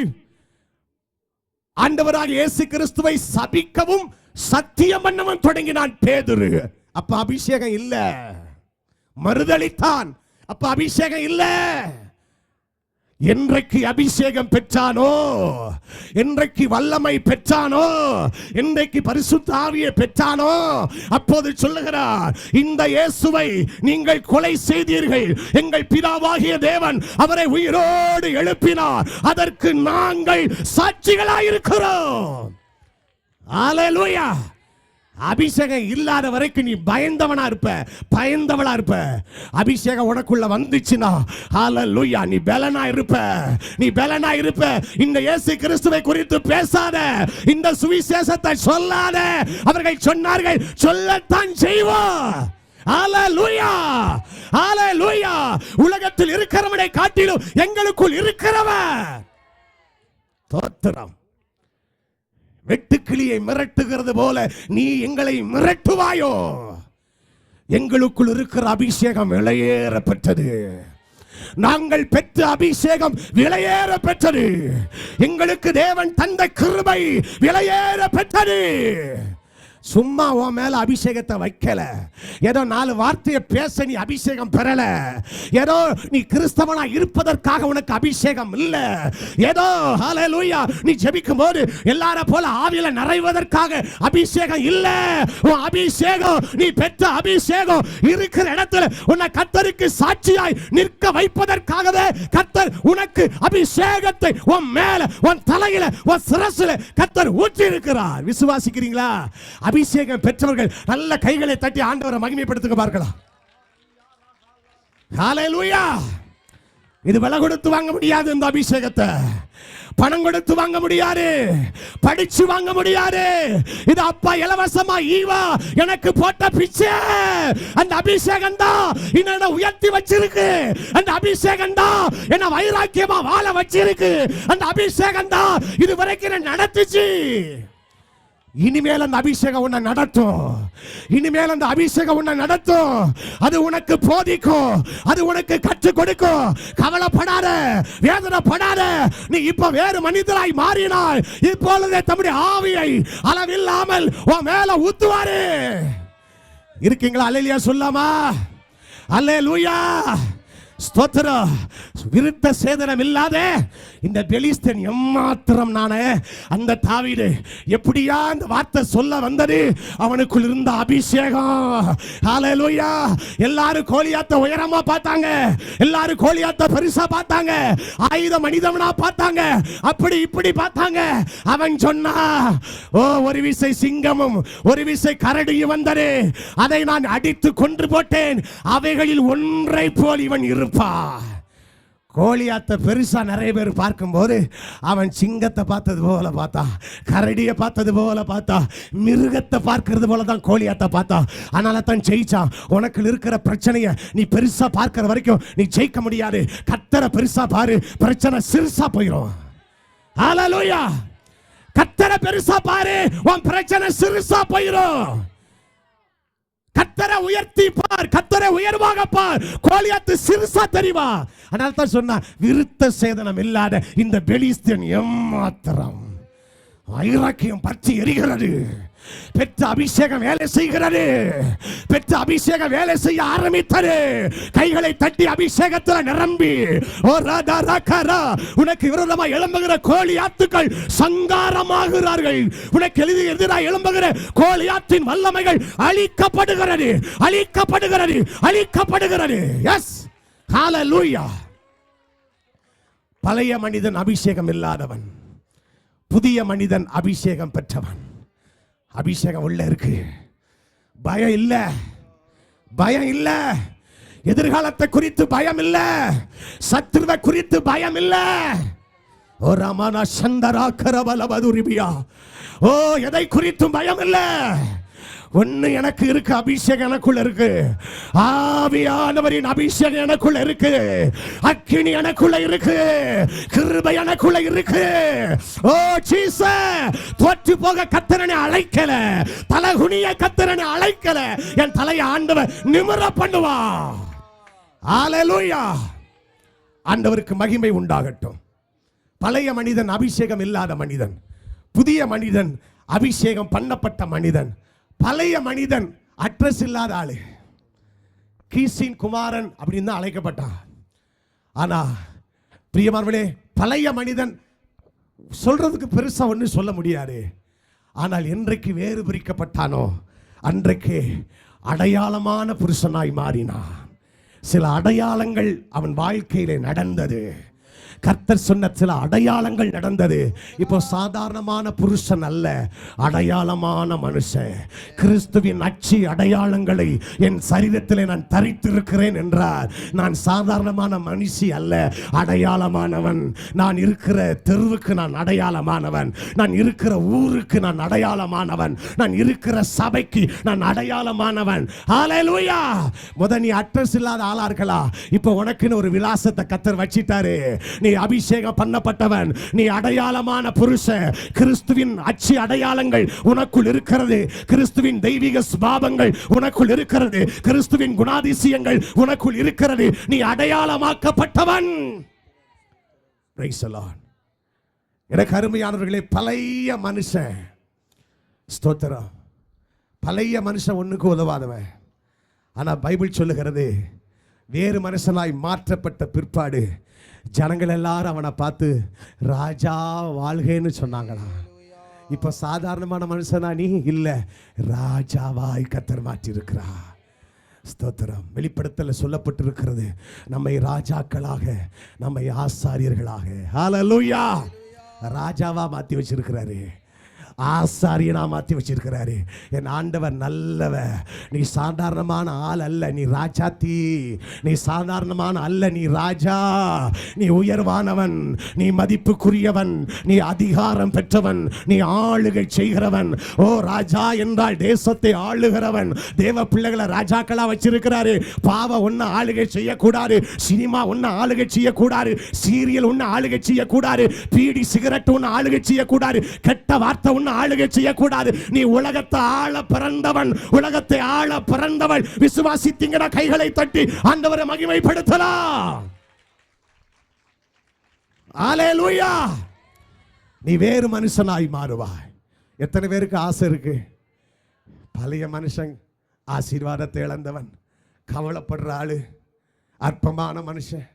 ஆண்டவராக இயேசு கிறிஸ்துவை சபிக்கவும் சத்தியம் பண்ணவும் தொடங்கினான் பேதுரு. அப்ப அபிஷேகம் இல்ல. மறுதலித்தான். அப்ப அபிஷேகம் இல்ல. என்றைக்கு அபிஷேகம் பெற்றானோ, என்றைக்கு வல்லமை பெற்றானோ, என்றைக்கு பரிசுத்த ஆவியை பெற்றானோ அப்போது சொல்லுகிறார், இந்த இயேசுவை நீங்கள் கொலை செய்தீர்கள், எங்கள் பிதாவாகிய தேவன் அவரை உயிரோடு எழுப்பினார், அதற்கு நாங்கள் சாட்சிகளாயிருக்கிறோம். அல்லேலூயா. அபிஷேகம் இல்லாத வரைக்கும் நீ பயந்தவனா இருப்ப, பயந்தவளா இருப்ப. அபிஷேகம் உனக்குள்ள வந்துச்சுன்னா ஹல்லேலூயா நீ பலனா இருப்ப, நீ பலனா இருப்ப. இந்த இயேசு கிறிஸ்துவை குறித்து பேசாத, இந்த சுவிசேஷத்தை சொல்லாத. அவர்கள் சொன்னார்கள், சொல்லத்தான் செய்வோம். ஹல்லேலூயா, ஹல்லேலூயா. உலகத்தில் இருக்கிறவனை காட்டிலும் எங்களுக்குள் இருக்கிறவன். தோத்திரம். வெட்டுக்கிளியை மிரட்டுகிறது போல நீ எங்களை மிரட்டுவாயோ? எங்களுக்குள் இருக்கிற அபிஷேகம் விலையேற பெற்றது. நாங்கள் பெற்ற அபிஷேகம் விலையேற பெற்றது. எங்களுக்கு தேவன் தந்த கிருபை விலையேற பெற்றது. சும்மா உன் மேல அபிஷேகத்தை வைக்கல, ஏதோ 4 வார்த்தையை பேச நீ அபிஷேகம் பெறல, ஏதோ நீ கிறிஸ்தவனா இருப்பதற்காக உனக்கு அபிஷேகம் இல்ல, ஏதோ ஹல்லேலூயா நீ ஜெபிக்கும் போது எல்லார போல ஆவியில நிறைவதற்காக அபிஷேகம் இல்ல. உன் அபிஷேகம், நீ பெற்ற அபிஷேகம் இருக்கிற இடத்துல உன்னை கர்த்தருக்கு சாட்சியாய் நிற்க வைப்பதற்காகவே கர்த்தர் உனக்கு அபிஷேகத்தை உன் மேல, உன் தலையில, உன் சிரசுல கர்த்தர் ஊற்றி இருக்கிறார். விசுவாசிக்கிறீங்களா? அபிஷேகம் பெற்றவர்கள் நல்ல கைகளை தட்டி ஆண்டவரை மகிமைப்படுத்துங்க பார்க்கலாம். ஹல்லேலூயா. இது விலை கொடுத்து வாங்க முடியாது. இந்த அபிஷேகத்தை பணம் கொடுத்து வாங்க முடியாது, படிச்சு வாங்க முடியாது. இது அப்பா இலவசமா ஈவா எனக்கு போட்ட பிச்சை. அந்த அபிஷேகம் தான் என்ன உயர்த்தி வச்சிருக்கு. அந்த அபிஷேகம் தான் என்ன வைராக்கியமா வாழ வச்சிருக்கு. அந்த அபிஷேகம் தான் இதுவரைக்கும் நடத்துச்சு. இனிமேல் அந்த அபிஷேகம் உன்னை நடத்தும். இனிமேல் அந்த அபிஷேகம் உன்னை நடத்தும். அது உனக்கு போதிக்கும், அது உனக்கு கற்றுக் கொடுக்கும். கவலைப்படாத, வேதனைப்படாத. நீ இப்ப வேறு மனிதராய் மாறினாய். இப்பொழுதே தம்முடைய ஆவியை அளவில்லாமல் உன் மேல ஊத்துவாரு. இருக்கீங்களா? அல்லேலூயா சொல்லாமா? அல்லேலூயா. ஸ்தோத்திரம். விருத்த சேதனம் இல்லாத இந்த பெலிஸ்தன் எம்மாத்திரம் நானே. அந்த தாவீது எப்படியா அந்த வார்த்தை சொல்ல வந்தது? அவனுக்குள் இருந்த அபிஷேகம். ஹல்லேலூயா. எல்லாரும் கோலியாத்த உயரமா பார்த்தாங்க, எல்லாரும் கோலியாத்த பெருசா பார்த்தாங்க, ஆயுத மனிதவனா பார்த்தாங்க, அப்படி இப்படி பார்த்தாங்க. அவன் சொன்னா, ஓ ஒரு விசை சிங்கமும் ஒரு விசை கரடியும் வந்தது, அதை நான் அடித்து கொன்று போட்டேன், அவைகளில் ஒன்றை போல் இவன் இருப்பா. கோலியாத்த பெருசா நிறைய பேர் பார்க்கும்போது அவன் சிங்கத்தை பார்த்தது போல பார்த்தா, கரடியை பார்த்தது போல பார்த்தா, மிருகத்தை பார்க்கிறது போல தான் கோலியாத்த பார்த்தா. அதனால தான் ஜெயிச்சான். உனக்கு இருக்கிற பிரச்சனையை நீ பெருசா பார்க்கிற வரைக்கும் நீ ஜெயிக்க முடியாது. கர்த்தரை பெருசா பாரு, பிரச்சனை சிறுசா போயிடும். ஹல்லேலூயா. கர்த்தரை பெருசா பாரு, உன் பிரச்சனை சிறுசா போயிடும். கர்த்தரை உயர்த்தி பார், கர்த்தரை உயர்வாக பார். கோலியாத்து சிறுசா தெரிவா. அதனால தான் சொன்னா, விருத்த சேதனம் இல்லாத இந்த பெலிஸ்தன் எம்மாத்திரம். வைராக்கியம் பற்றி எரிகிறது. பெற்ற அபிஷேகம் வேலை செய்கிறது. பெற்ற அபிஷேகம் வேலை செய்ய ஆரம்பித்தது. கைகளை தட்டி அபிஷேகத்தில் நிரம்பி உனக்கு விரோதமாக எழும்புகிற கோலியாத்துக்கள் சங்காரமாகிறார்கள். உனக்கு எதிராக எழும்புகிற கோலியாத்தின் வல்லமைகள் அழிக்கப்படுகிறது, அழிக்கப்படுகிறது, அழிக்கப்படுகிறது. எஸ், ஹalleluya. பழைய மனிதன் அபிஷேகம் இல்லாதவன், புதிய மனிதன் அபிஷேகம் பெற்றவன். அபிஷேகம் உள்ள இருக்கு. பயம் இல்ல, பயம் இல்ல. எதிர்காலத்தை குறித்து பயம் இல்ல, சத்துருவை குறித்து பயம் இல்ல. ஓ ரமண சந்தரா கரபலபதுரிபியா. ஓ, எதை குறித்தும் பயம் இல்ல. ஒன்னு எனக்கு இருக்கு, அபிஷேகம் எனக்குள்ள இருக்கு. ஆவியானவரின் அபிஷேகம் எனக்குள்ள இருக்கு. அக்கினி எனக்குள்ள இருக்கு. கிருபை எனக்குள்ள இருக்கு. ஓ ஜீசஸ், தோற்று போக கர்த்தரனை அழைக்கல, தலகுனிய கர்த்தரனை அழைக்கல. என் தலையை ஆண்டவர் நிமிர பண்ணுவா. ஹalleluya. ஆண்டவருக்கு மகிமை உண்டாகட்டும். பழைய மனிதன் அபிஷேகம் இல்லாத மனிதன், புதிய மனிதன் அபிஷேகம் பண்ணப்பட்ட மனிதன். பழைய மனிதன் அட்ரஸ் இல்லாத ஆளு, கீசின் குமாரன் அப்படின்னு தான் அழைக்கப்பட்டான். ஆனா பிரியமானவர்களே, பழைய மனிதன் சொல்றதுக்கு பெருசா ஒன்றும் சொல்ல முடியாது. ஆனால் என்றைக்கு வேறு பிரிக்கப்பட்டானோ அன்றைக்கு அடையாளமான புருஷனாய் மாறினான். சில அடையாளங்கள் அவன் வாழ்க்கையிலே நடந்தது. கர்த்தர் சொன்ன சில அடையாளங்கள் நடந்தது. இப்போ சாதாரணமான புருஷன் அல்ல, அடையாளமான மனுஷன். கிறிஸ்துவின் அச்சி அடையாளங்களை என் சரீரத்தில் நான் தரித்திருக்கிறேன் என்றார். நான் சாதாரணமான மனுஷி அல்ல, அடையாளமானவன். நான் இருக்கிற தெருவுக்கு நான் அடையாளமானவன். நான் இருக்கிற ஊருக்கு நான் அடையாளமானவன். நான் இருக்கிற சபைக்கு நான் அடையாளமானவன். ஹalleluya. நீ அட்ரஸ் இல்லாத ஆளா இருக்கலாம். இப்போ உனக்குன்னு ஒரு விலாசத்தை கர்த்தர் வச்சிட்டாரு. நீ அபிஷேகம் பண்ணப்பட்டவன், நீ அடையாளமான புருஷன். கிறிஸ்துவின் அச்சி அடையாளங்கள் உனக்குள் இருக்கிறது. கிறிஸ்துவின் தெய்வீக சுபாவங்கள் உனக்குள் இருக்கிறது. கிறிஸ்துவின் குணாதிசயங்கள் உனக்குள் இருக்கிறது. நீ அடையாளமாக்கப்பட்டவன். Praise the Lord. எனக்கு அருமையானவர்களே, பழைய மனுஷன், ஸ்தோத்திரம், பழைய மனுஷன் ஒண்ணுக்கு உதவாதவன். ஆனா பைபிள் சொல்லுகிறது, வேறு மனுஷனாய் மாற்றப்பட்ட பிற்பாடு ஜனங்கள் எல்லாரும் அவனை பார்த்து ராஜா வாழ்கைன்னு சொன்னாங்களா. இப்ப சாதாரணமான மனுஷனா நீ இல்ல, ராஜாவாய் கர்த்தர் மாற்றி இருக்கிறா. ஸ்தோத்திரம். வெளிப்படுத்தல சொல்லப்பட்டிருக்கிறது, நம்மை ராஜாக்களாக, நம்மை ஆசாரியர்களாக, ஹalleluya, ராஜாவா மாத்தி வச்சிருக்கிறாரு. ஆசாரியனா மாத்தி வச்சிருக்கிறாரு. என் ஆண்டவர் நல்லவர். நீ சாதாரணமான ஆள் அல்ல, நீ ராஜாத்தி. நீ சாதாரணமான அல்ல, நீ ராஜா. நீ உயர்வானவன், நீ மதிப்புக்குரியவன், நீ அதிகாரம் பெற்றவன், நீ ஆளுகை செய்கிறவன். ஓ, ராஜா என்றால் தேசத்தை ஆளுகிறவன். தேவ பிள்ளைகளை ராஜாக்களா வச்சிருக்கிறாரு. பாவ ஒன்னு ஆளுகை செய்யக்கூடாது, சினிமா ஒன்னு ஆளுகை செய்யக்கூடாது, சீரியல் ஒன்னு ஆளுகை செய்யக்கூடாது, பீடி சிகரெட் ஒன்னு ஆளுகை செய்யக்கூடாது, கெட்ட வார்த்தை ஒன்னு ஆளுகை செய்யக்கூடாது. நீ உலகத்தை ஆள பிறந்தவன், உலகத்தை ஆள பிறந்தவள். விசுவாசித்தீங்கட கைகளை தட்டி ஆண்டவரை மகிமைப்படுத்தலாம். ஹalleluya. நீ வேறு மனுஷனாய் மாறுவாய். எத்தனை பேருக்கு ஆசை இருக்கு? பழைய மனுஷன் ஆசீர்வாதத்தை இழந்தவன், கவலைப்படுற ஆளு, அற்பமான மனுஷன்,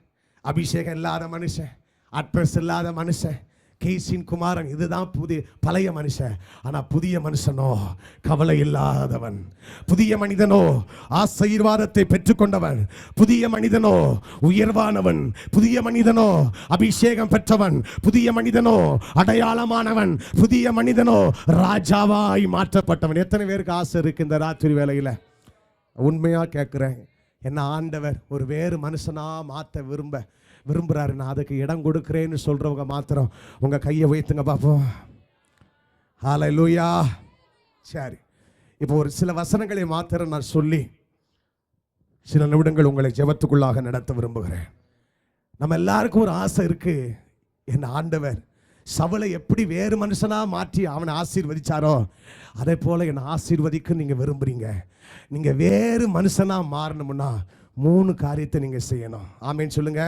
அபிஷேகம் இல்லாத மனுஷன், அட்ரஸ் இல்லாத மனுஷன், கேசின் குமாரன். இதுதான் பழைய மனுஷன். ஆனா புதிய மனுஷனோ கவலை இல்லாதவன். புதிய மனிதனோ ஆசீர்வாதத்தை பெற்றுக்கொண்டவன். புதிய மனிதனோ உயர்வானவன். புதிய மனிதனோ அபிஷேகம் பெற்றவன். புதிய மனிதனோ அடையாளமானவன். புதிய மனிதனோ ராஜாவாய் மாற்றப்பட்டவன். எத்தனை பேருக்கு ஆசை இருக்கு இந்த ராத்திரி வேளையில? உண்மையா கேட்கிறேன், என்ன ஆண்டவர் ஒரு வேறு மனுஷனா மாற்ற விரும்புறாரு. நான் அதுக்கு இடம் கொடுக்கிறேன்னு சொல்றவங்க மாத்திரம் உங்க கையை வைத்துங்க பாப்போம். ஹalleluya. சரி, இப்போ ஒரு சில வசனங்களை மாத்திரம் நான் சொல்லி சில நிமிடங்கள் உங்களை ஜெபத்துக்குள்ளாக நடத்த விரும்புகிறேன். நம்ம எல்லாருக்கும் ஒரு ஆசை இருக்கு, என் ஆண்டவர் சவுலை எப்படி வேறு மனுஷனா மாற்றி அவனை ஆசீர்வதிச்சாரோ அதே போல என்னை ஆசீர்வதிக்க நீங்க விரும்புறீங்க. நீங்க வேறு மனுஷனா மாறணும்னா 3 காரியத்தை நீங்க செய்யணும். ஆமேன்னு சொல்லுங்க.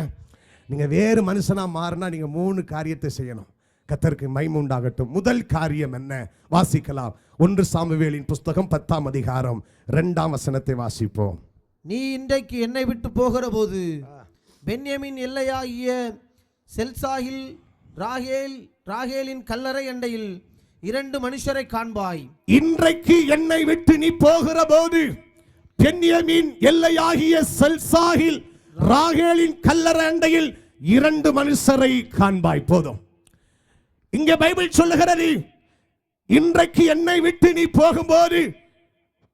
நீங்க வேறு மனுஷனா மாறினா நீங்க 3 காரியத்தை செய்யணும். கர்த்தருக்கு மகிமை உண்டாகட்டும். முதல் காரியம் என்ன? வாசிக்கலாம். 1 சாமுவேலின் புஸ்தகம் 10ஆம் அதிகாரம் 2ஆம் வசனத்தை வாசிப்போம். நீ இன்றைக்கு என்னை விட்டு போகிற போது பென்யமின் எல்லையாகிய செல்சாகில் ராகேலின் கல்லறை அண்டையில் 2 மனுஷரை காண்பாய். இன்றைக்கு என்னை விட்டு நீ போகிற போது பென்யமின் எல்லையாகிய செல்சாகில் ராகேலின் கல்லறை அண்டையில் 2 மனுஷரை காண்பாய். போதும். இங்க பைபிள் சொல்லுகிறது, இன்றைக்கு என்னை விட்டு நீ போகும்போது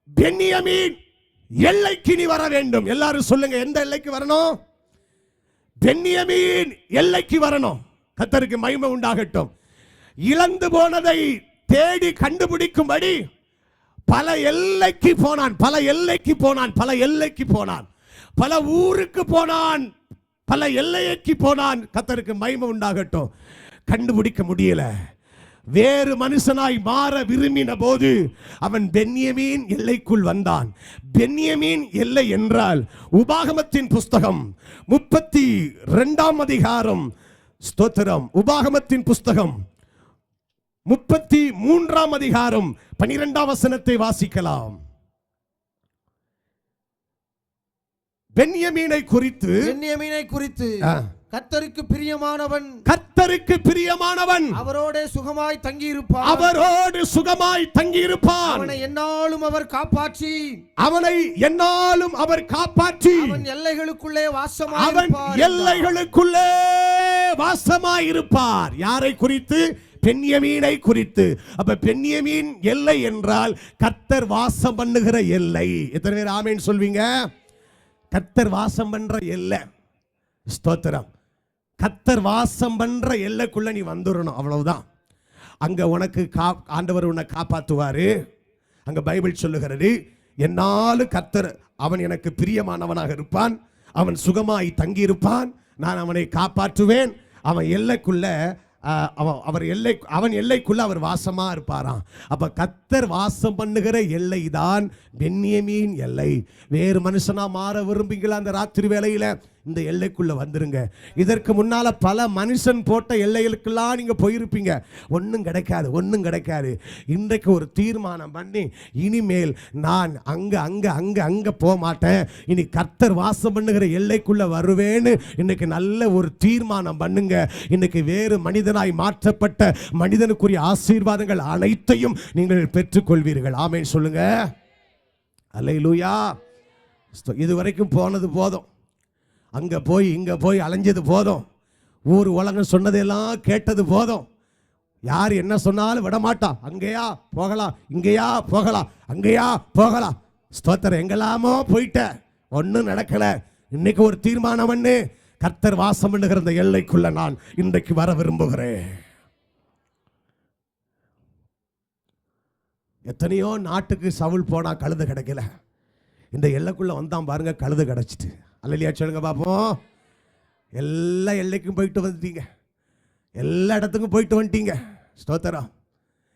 பென்யமின் எல்லைக்கு நீ வர வேண்டும். எல்லாரும் சொல்லுங்க, எந்த எல்லைக்கு வரணும்? பென்யமின் எல்லைக்கு வரணும். கர்த்தருக்கு மகிமை உண்டாகட்டும். இழந்து போனதை தேடி கண்டுபிடிக்கும்படி பல எல்லைக்கு போனான், பல ஊருக்கு போனான், பல எல்லைக்கு போனான். கர்த்தருக்கு மகிமை உண்டாகட்டும். கண்டுபிடிக்க முடியல. வேறு மனுஷனாய் மாற விரும்பின போது அவன் பென்யமீன் எல்லைக்குள் வந்தான். பென்யமீன் எல்லை என்றால் உபாகமத்தின் புஸ்தகம் 32ஆம் அதிகாரம், ஸ்தோத்திரம், உபாகமத்தின் புஸ்தகம் 33ஆம் அதிகாரம் 12ஆம் வசனத்தை வாசிக்கலாம். பென்யமீனை குறித்து கர்த்தருக்கு பிரியமானவன் அவரோடு சுகமாய் தங்கியிருப்பான். அவனை என்னாலும் அவர் காப்பாற்றி அவன் எல்லைகளுக்குள்ளே வாசமாயிருப்பார். யாரை குறித்து? பென்யமீனை குறித்து. அப்ப பென்யமீன் எல்லை என்றால் கர்த்தர் வாசம் பண்ணுகிற எல்லை. எத்தனை பேர் ஆமென் சொல்வீங்க? கர்த்தர் வாசம் பண்ற எல்லை. ஸ்தோத்திரம். கர்த்தர் வாசம் பண்ற எல்லைக்குள்ள நீ வந்துடணும், அவ்வளவுதான். அங்க உனக்கு ஆண்டவர் உன்னை காப்பாற்றுவாரு. அங்க பைபிள் சொல்லுகிறது, என்னாலும் கர்த்தர் அவன் எனக்கு பிரியமானவனாக இருப்பான், அவன் சுகமாய் தங்கி இருப்பான், நான் அவனை காப்பாற்றுவேன், அவன் எல்லைக்குள்ள அவன் எல்லைக்குள்ள அவர் வாசமா இருப்பாராம். அப்ப கர்த்தர் வாசம் பண்ணுகிற எல்லை தான் பென்யமீன் எல்லை. வேறு மனுஷனா மாற விரும்புங்களா? அந்த ராத்திரி வேளையில இந்த எல்லைக்குள்ள வந்துருங்க. இதற்கு முன்னால பல மனுஷன் போட்ட எல்லைகளுக்கெல்லாம் நீங்க போயிருப்பீங்க, ஒன்றும் கிடைக்காது. இன்றைக்கு ஒரு தீர்மானம் பண்ணி, இனிமேல் நான் அங்க போக மாட்டேன், இனி கர்த்தர் வாசம் பண்ணுகிற எல்லைக்குள்ள வருவேன்னு இன்னைக்கு நல்ல ஒரு தீர்மானம் பண்ணுங்க. இன்னைக்கு வேறு மனிதனாய் மாற்றப்பட்ட மனிதனுக்குரிய ஆசீர்வாதங்கள் அனைத்தையும் நீங்கள் பெற்றுக்கொள்வீர்கள். ஆமென் சொல்லுங்க. அல்லேலூயா. இதுவரைக்கும் போனது போதும், அங்க போய் இங்க போய் அலைஞ்சது போதும், ஊர் உலகம் சொன்னதெல்லாம் கேட்டது போதும். யார் என்ன சொன்னாலும் விடமாட்டான். அங்கேயா போகலாம், இங்கேயா போகலாம், அங்கேயா போகலாம். ஸ்தோத்திரம். எங்கெல்லாமோ போயிட்ட, ஒன்றும் நடக்கல. இன்னைக்கு ஒரு தீர்மானம் பண்ணு, கர்த்தர் வாசம் பண்ணுகிற இந்த எல்லைக்குள்ள நான் இன்றைக்கு வர விரும்புகிறேன். எத்தனையோ நாட்டுக்கு சவுல் போனா கழுத கிடைக்கல, இந்த எல்லைக்குள்ள வந்தான் பாருங்க, கழுத கிடைச்சிட்டு. அல்லேலூயா சொல்லுங்க பாப்போம். எல்லா எல்லைக்கும் போயிட்டு வந்துட்டீங்க, எல்லா இடத்துக்கும் போயிட்டு வந்துட்டீங்க. ஸ்தோத்திரம்.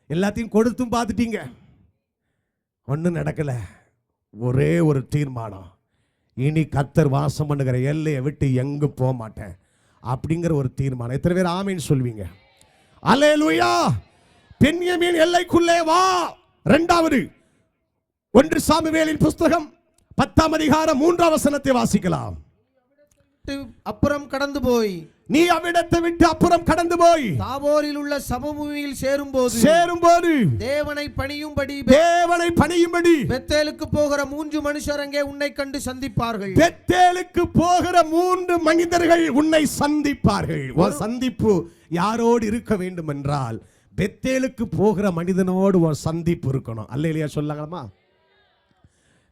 எல்லாத்தையும் கொடுத்தும் பார்த்துட்டீங்க, ஒன்றும் நடக்கல. ஒரே ஒரு தீர்மானம், இனி கர்த்தர் வாசம் பண்ணுகிற எல்லையை விட்டு எங்கு போக மாட்டேன் அப்படிங்கிற ஒரு தீர்மானம். எத்தனை பேர் ஆமென் சொல்வீங்க? அல்லேலூயா. பென்யமீன் எல்லைக்குள்ளே வா. இரண்டாவது 1 சாமுவேலின் புஸ்தகம் 10ஆம் அதிகாரம் 3ஆம் வசனத்தை வாசிக்கலாம். அப்புறம் கடந்து போய், நீ அவ்விடத்தை விட்டு அப்புறம் கடந்து போய் தாபோரில் உள்ள சமபூமியில் சேரும்போது தேவனை பணியும்படி பெத்தேலுக்கு போகிற 3 மனுஷர் அங்கே உன்னை கண்டு சந்திப்பார்கள். பெத்தேலுக்கு போகிற 3 மனிதர்கள் உன்னை சந்திப்பார்கள். ஒரு சந்திப்பு யாரோடு இருக்க வேண்டும் என்றால், பெத்தேலுக்கு போகிற மனிதனோடு ஒரு சந்திப்பு இருக்கணும். அல்லேலூயா சொல்லலாமா?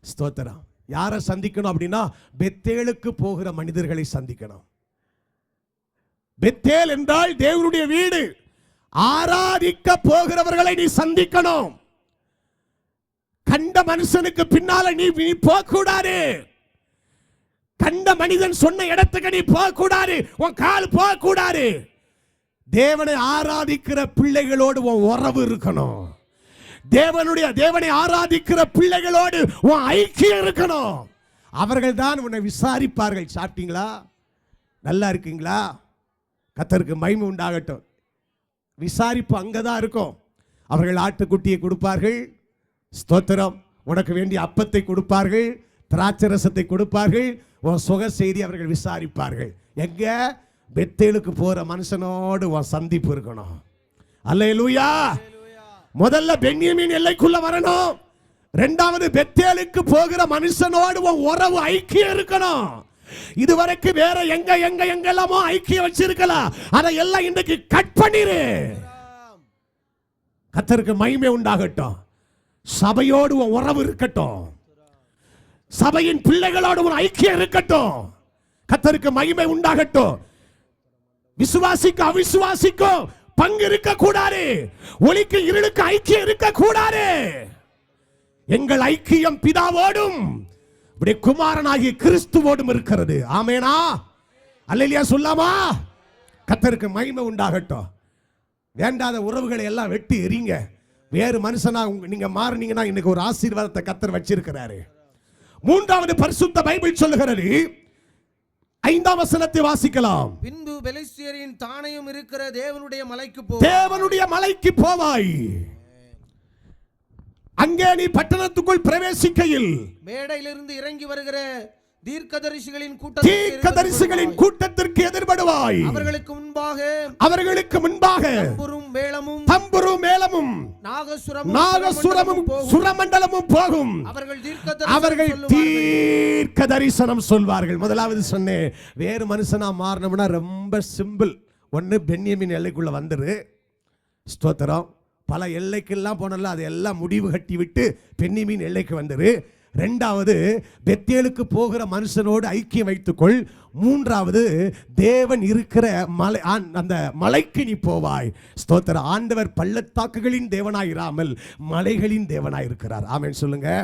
ஸ்தோத்திரம். யாரை சந்திக்கணும் அப்படின்னா, பெத்தேலுக்கு போகிற மனிதர்களை சந்திக்கணும். பெத்தேல் என்றால் தேவனுடைய வீடு. ஆராதிக்க போகிறவர்களை நீ சந்திக்கணும். கண்ட மனுஷனுக்கு பின்னால நீ போக கூடாது. கண்ட மனிதன் சொன்ன இடத்துக்கு நீ போக கூடாது, உன் கால் போக கூடாது. தேவனை ஆராதிக்கிற பிள்ளைகளோடு உன் உறவு இருக்கணும். தேவனை ஆராதிக்கிற பிள்ளைகளோடு உன் ஐக்கியம் இருக்கணும். அவர்கள் தான் உன்னை விசாரிப்பார்கள். சாப்பிட்டீங்களா? நல்லா இருக்கீங்களா? கர்த்தருக்கு மகிமை உண்டாகட்டும். விசாரிப்பு அங்கதான் இருக்கும். அவர்கள் ஆட்டுக்குட்டியை கொடுப்பார்கள், ஸ்தோத்திரம், உனக்கு வேண்டிய அப்பத்தை கொடுப்பார்கள், திராட்சரசத்தை கொடுப்பார்கள், உன் சுக செய்தி அவர்கள் விசாரிப்பார்கள். எங்க? பெத்தேலுக்கு போற மனுஷனோடு உன் சந்திப்பு இருக்கணும். அல்லேலூயா. முதல்ல பென்யமீன் எல்லைக்குள்ள வரணும். இரண்டாவது பெத்தேலுக்கு போகிற மனுஷனோடு உன் உறவு ஐக்கியம் இருக்கணும். இதுவரைக்கும் வேற எங்கெல்லாமோ ஐக்கியம் வச்சிருக்கலாம், அதை எல்லாம் இன்றைக்கு கட் பண்ணிரு. கர்த்தருக்கு மகிமை உண்டாகட்டும். சபையோடு உன் உறவு இருக்கட்டும், சபையின் பிள்ளைகளோடு ஒரு ஐக்கியம் இருக்கட்டும். கர்த்தருக்கு மகிமை உண்டாகட்டும். விசுவாசிக்கும் அவிசுவாசிக்கும் பங்கு இருக்க கூடாது. ஒளிக்கு இருளுக்கு ஐக்கியம் இருக்க கூடாது. எங்கள் ஐக்கியம் பிதாவோடும் குமாரனாகிய கிறிஸ்துவோடும் இருக்கிறது. ஆமேனா? அல்லேலூயா சொல்லாமா? கர்த்தருக்கு மகிமை உண்டாகட்டும். வேண்டாத உறவுகளை எல்லாம் வெட்டி எறிங்க. வேறு மனுஷனா நீங்க மாறினீங்கன்னா இன்னைக்கு ஒரு ஆசீர்வாதத்தை கர்த்தர் வச்சிருக்கிறாரு. மூன்றாவது பரிசுத்த பைபிள் சொல்லுகிறது, 5ஆம் வசனத்தை வாசிக்கலாம். பின்பு பெலிஸ்தியரின் தானையும் இருக்கிற தேவனுடைய மலைக்கு போவாய். அங்கே நீ பட்டணத்துக்குள் பிரவேசிக்கையில் மேடையிலிருந்து இறங்கி வருகிற தீர்க்கதரிசிகளின் கூட்டத்திற்கு எதிர்படுவாய். அவர்களுக்கு முன்பாக தம்புரும் மேளமும் நாகசுரமும் சுரமண்டலமும் போகும். அவர்கள் தீர்க்க தரிசனம் சொல்வார்கள். முதலாவது சொன்னேன், வேறு மனுஷனா மாறணும்னா ரொம்ப சிம்பிள். ஒன்னு பென்யமீன் எல்லைக்குள்ள வந்துரு, ஸ்தோத்திரம். பல எல்லைக்கெல்லாம் போனல, அது எல்லாம் முடிவு கட்டி விட்டு பென்யமீன் எல்லைக்கு வந்துரு. இரண்டாவது, பெத்தேலுக்கு போகிற மனுஷனோடு ஐக்கியம் வைத்துக்கொள். மூன்றாவது, தேவன் இருக்கிற மலை, அந்த மலைக்கு நீ போவாய். ஸ்தோத்திர. ஆண்டவர் பள்ளத்தாக்குகளின் தேவனாயிராமல் மலைகளின் தேவனாயிருக்கிறார். ஆமென் சொல்லுங்க.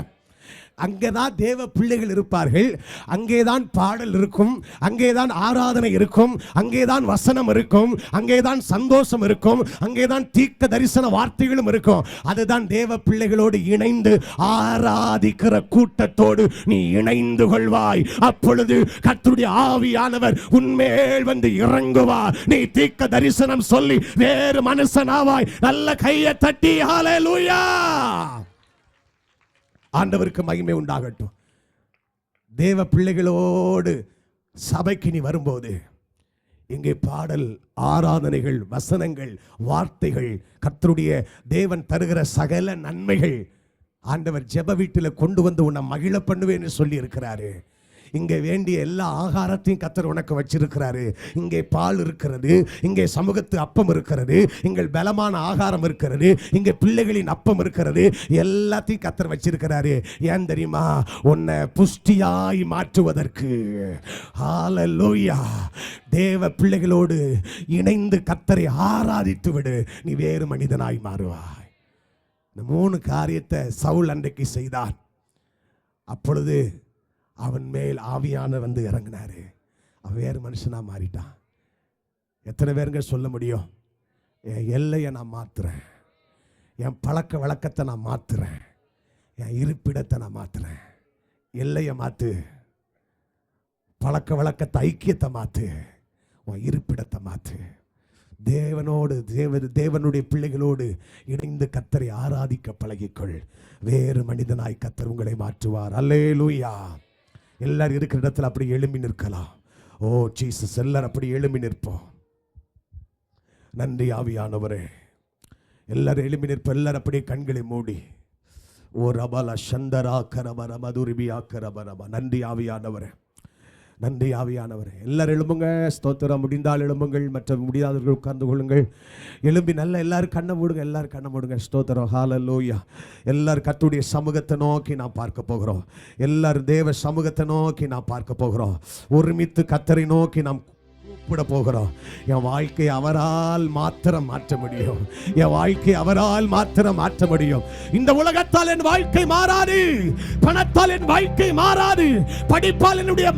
அங்கேதான் தேவ பிள்ளைகள் இருப்பார்கள், அங்கேதான் பாடல் இருக்கும், அங்கேதான் ஆராதனை இருக்கும், அங்கேதான் வசனம் இருக்கும், அங்கேதான் சந்தோஷம் இருக்கும், அங்கேதான் தீர்க்க தரிசன வார்த்தைகளும் இருக்கும். அதுதான் தேவ பிள்ளைகளோடு இணைந்து ஆராதிக்கிற கூட்டத்தோடு நீ இணைந்து கொள்வாய். அப்பொழுது கர்த்தருடைய ஆவியானவர் உன்மேல் வந்து இறங்குவார். நீ தீர்க்க தரிசனம் சொல்லி வேறு மனுஷனாவாய். நல்ல கையை தட்டி ஹல்லேலூயா. ஆண்டவருக்கு மகிமை உண்டாகட்டும். தேவ பிள்ளைகளோடு சபைக்கு நீ வரும்போது இங்கே பாடல், ஆராதனைகள், வசனங்கள், வார்த்தைகள், கர்த்தருடைய தேவன் தருகிற சகல நன்மைகள் ஆண்டவர் ஜெப வீட்டில் கொண்டு வந்து உன்னை மகிழ பண்ணுவேன்னு சொல்லி இருக்கிறாரு. இங்கே வேண்டிய எல்லா ஆகாரத்தையும் கர்த்தர் உனக்கு வச்சிருக்கிறாரு. இங்கே பால் இருக்கிறது, இங்கே சமூகத்து அப்பம் இருக்கிறது, இங்கே பலமான ஆகாரம் இருக்கிறது, இங்கே பிள்ளைகளின் அப்பம் இருக்கிறது, எல்லாத்தையும் கர்த்தர் வச்சிருக்கிறாரு. ஏன் தெரியுமா? உன்னை புஷ்டியாய் மாற்றுவதற்கு. ஹல்லேலூயா. தேவ பிள்ளைகளோடு இணைந்து கர்த்தரை ஆராதித்து விடு, நீ வேறு மனிதனாய் மாறுவாய். இந்த 3 காரியத்தை சவுல் அன்றைக்கு செய்தார். அப்பொழுது அவன் மேல் ஆவியான வந்து இறங்கினாரு. அவன் வேறு மனுஷனா மாறிட்டான். எத்தனை பேருங்க சொல்ல முடியும், என் எல்லையை நான் மாத்துறேன், என் பழக்க வழக்கத்தை நான் மாத்துறேன், என் இருப்பிடத்தை நான் மாத்துறேன். எல்லையை மாத்து, பழக்க வழக்கத்தை ஐக்கியத்தை மாத்து, உன் இருப்பிடத்தை மாத்து. தேவனோடு தேவனுடைய பிள்ளைகளோடு இணைந்து கர்த்தரை ஆராதிக்க பழகிக்கொள். வேறு மனிதனாய் கர்த்தர் உங்களை மாற்றுவார். அல்லேலூயா. எல்லாரும் இருக்கிற இடத்துல அப்படி எழும்பி நிற்கலாம். ஓ ஜீசஸ், எல்லாரும் அப்படி எழும்பி நிற்போம். நன்றி ஆவியானவரே. எல்லாரும் எழும்பி நிற்போம். எல்லாரும் அப்படியே கண்களை மூடி. ஓ ரபல சந்தரா கரபர மதுரிபியா கரபரபா. நன்றி ஆவியானவரே, நன்றி ஆவியானவரே. எல்லாரும் எழும்புங்க. ஸ்தோத்திரம். முடிந்தால் எழும்புங்கள், மற்ற முடியாதவர்கள் உட்கார்ந்து கொள்ளுங்கள். எழும்பி நல்ல எல்லாரும் கண்ணை மூடுங்க, எல்லாரும் கண்ணை மூடுங்க. ஸ்தோத்திரம். ஹல்லேலூயா. எல்லாரும் கர்த்தருடைய சமூகத்தை நோக்கி நாம் பார்க்க போகிறோம். எல்லாரும் தேவ சமூகத்தை நோக்கி நாம் பார்க்க போகிறோம். ஒருமித்து கர்த்தரை நோக்கி நாம் கூப்பிட போகிறோம். என் வாழ்க்கை அவரால் மாத்திரம் மாற்ற முடியும். என் வாழ்க்கை அவரால் மாத்திரம் மாற்ற முடியும். இந்த உலகத்தால் என் வாழ்க்கை மாறாது, பணத்தால் என் வாழ்க்கை மாறாது, படிப்பால் என்னுடைய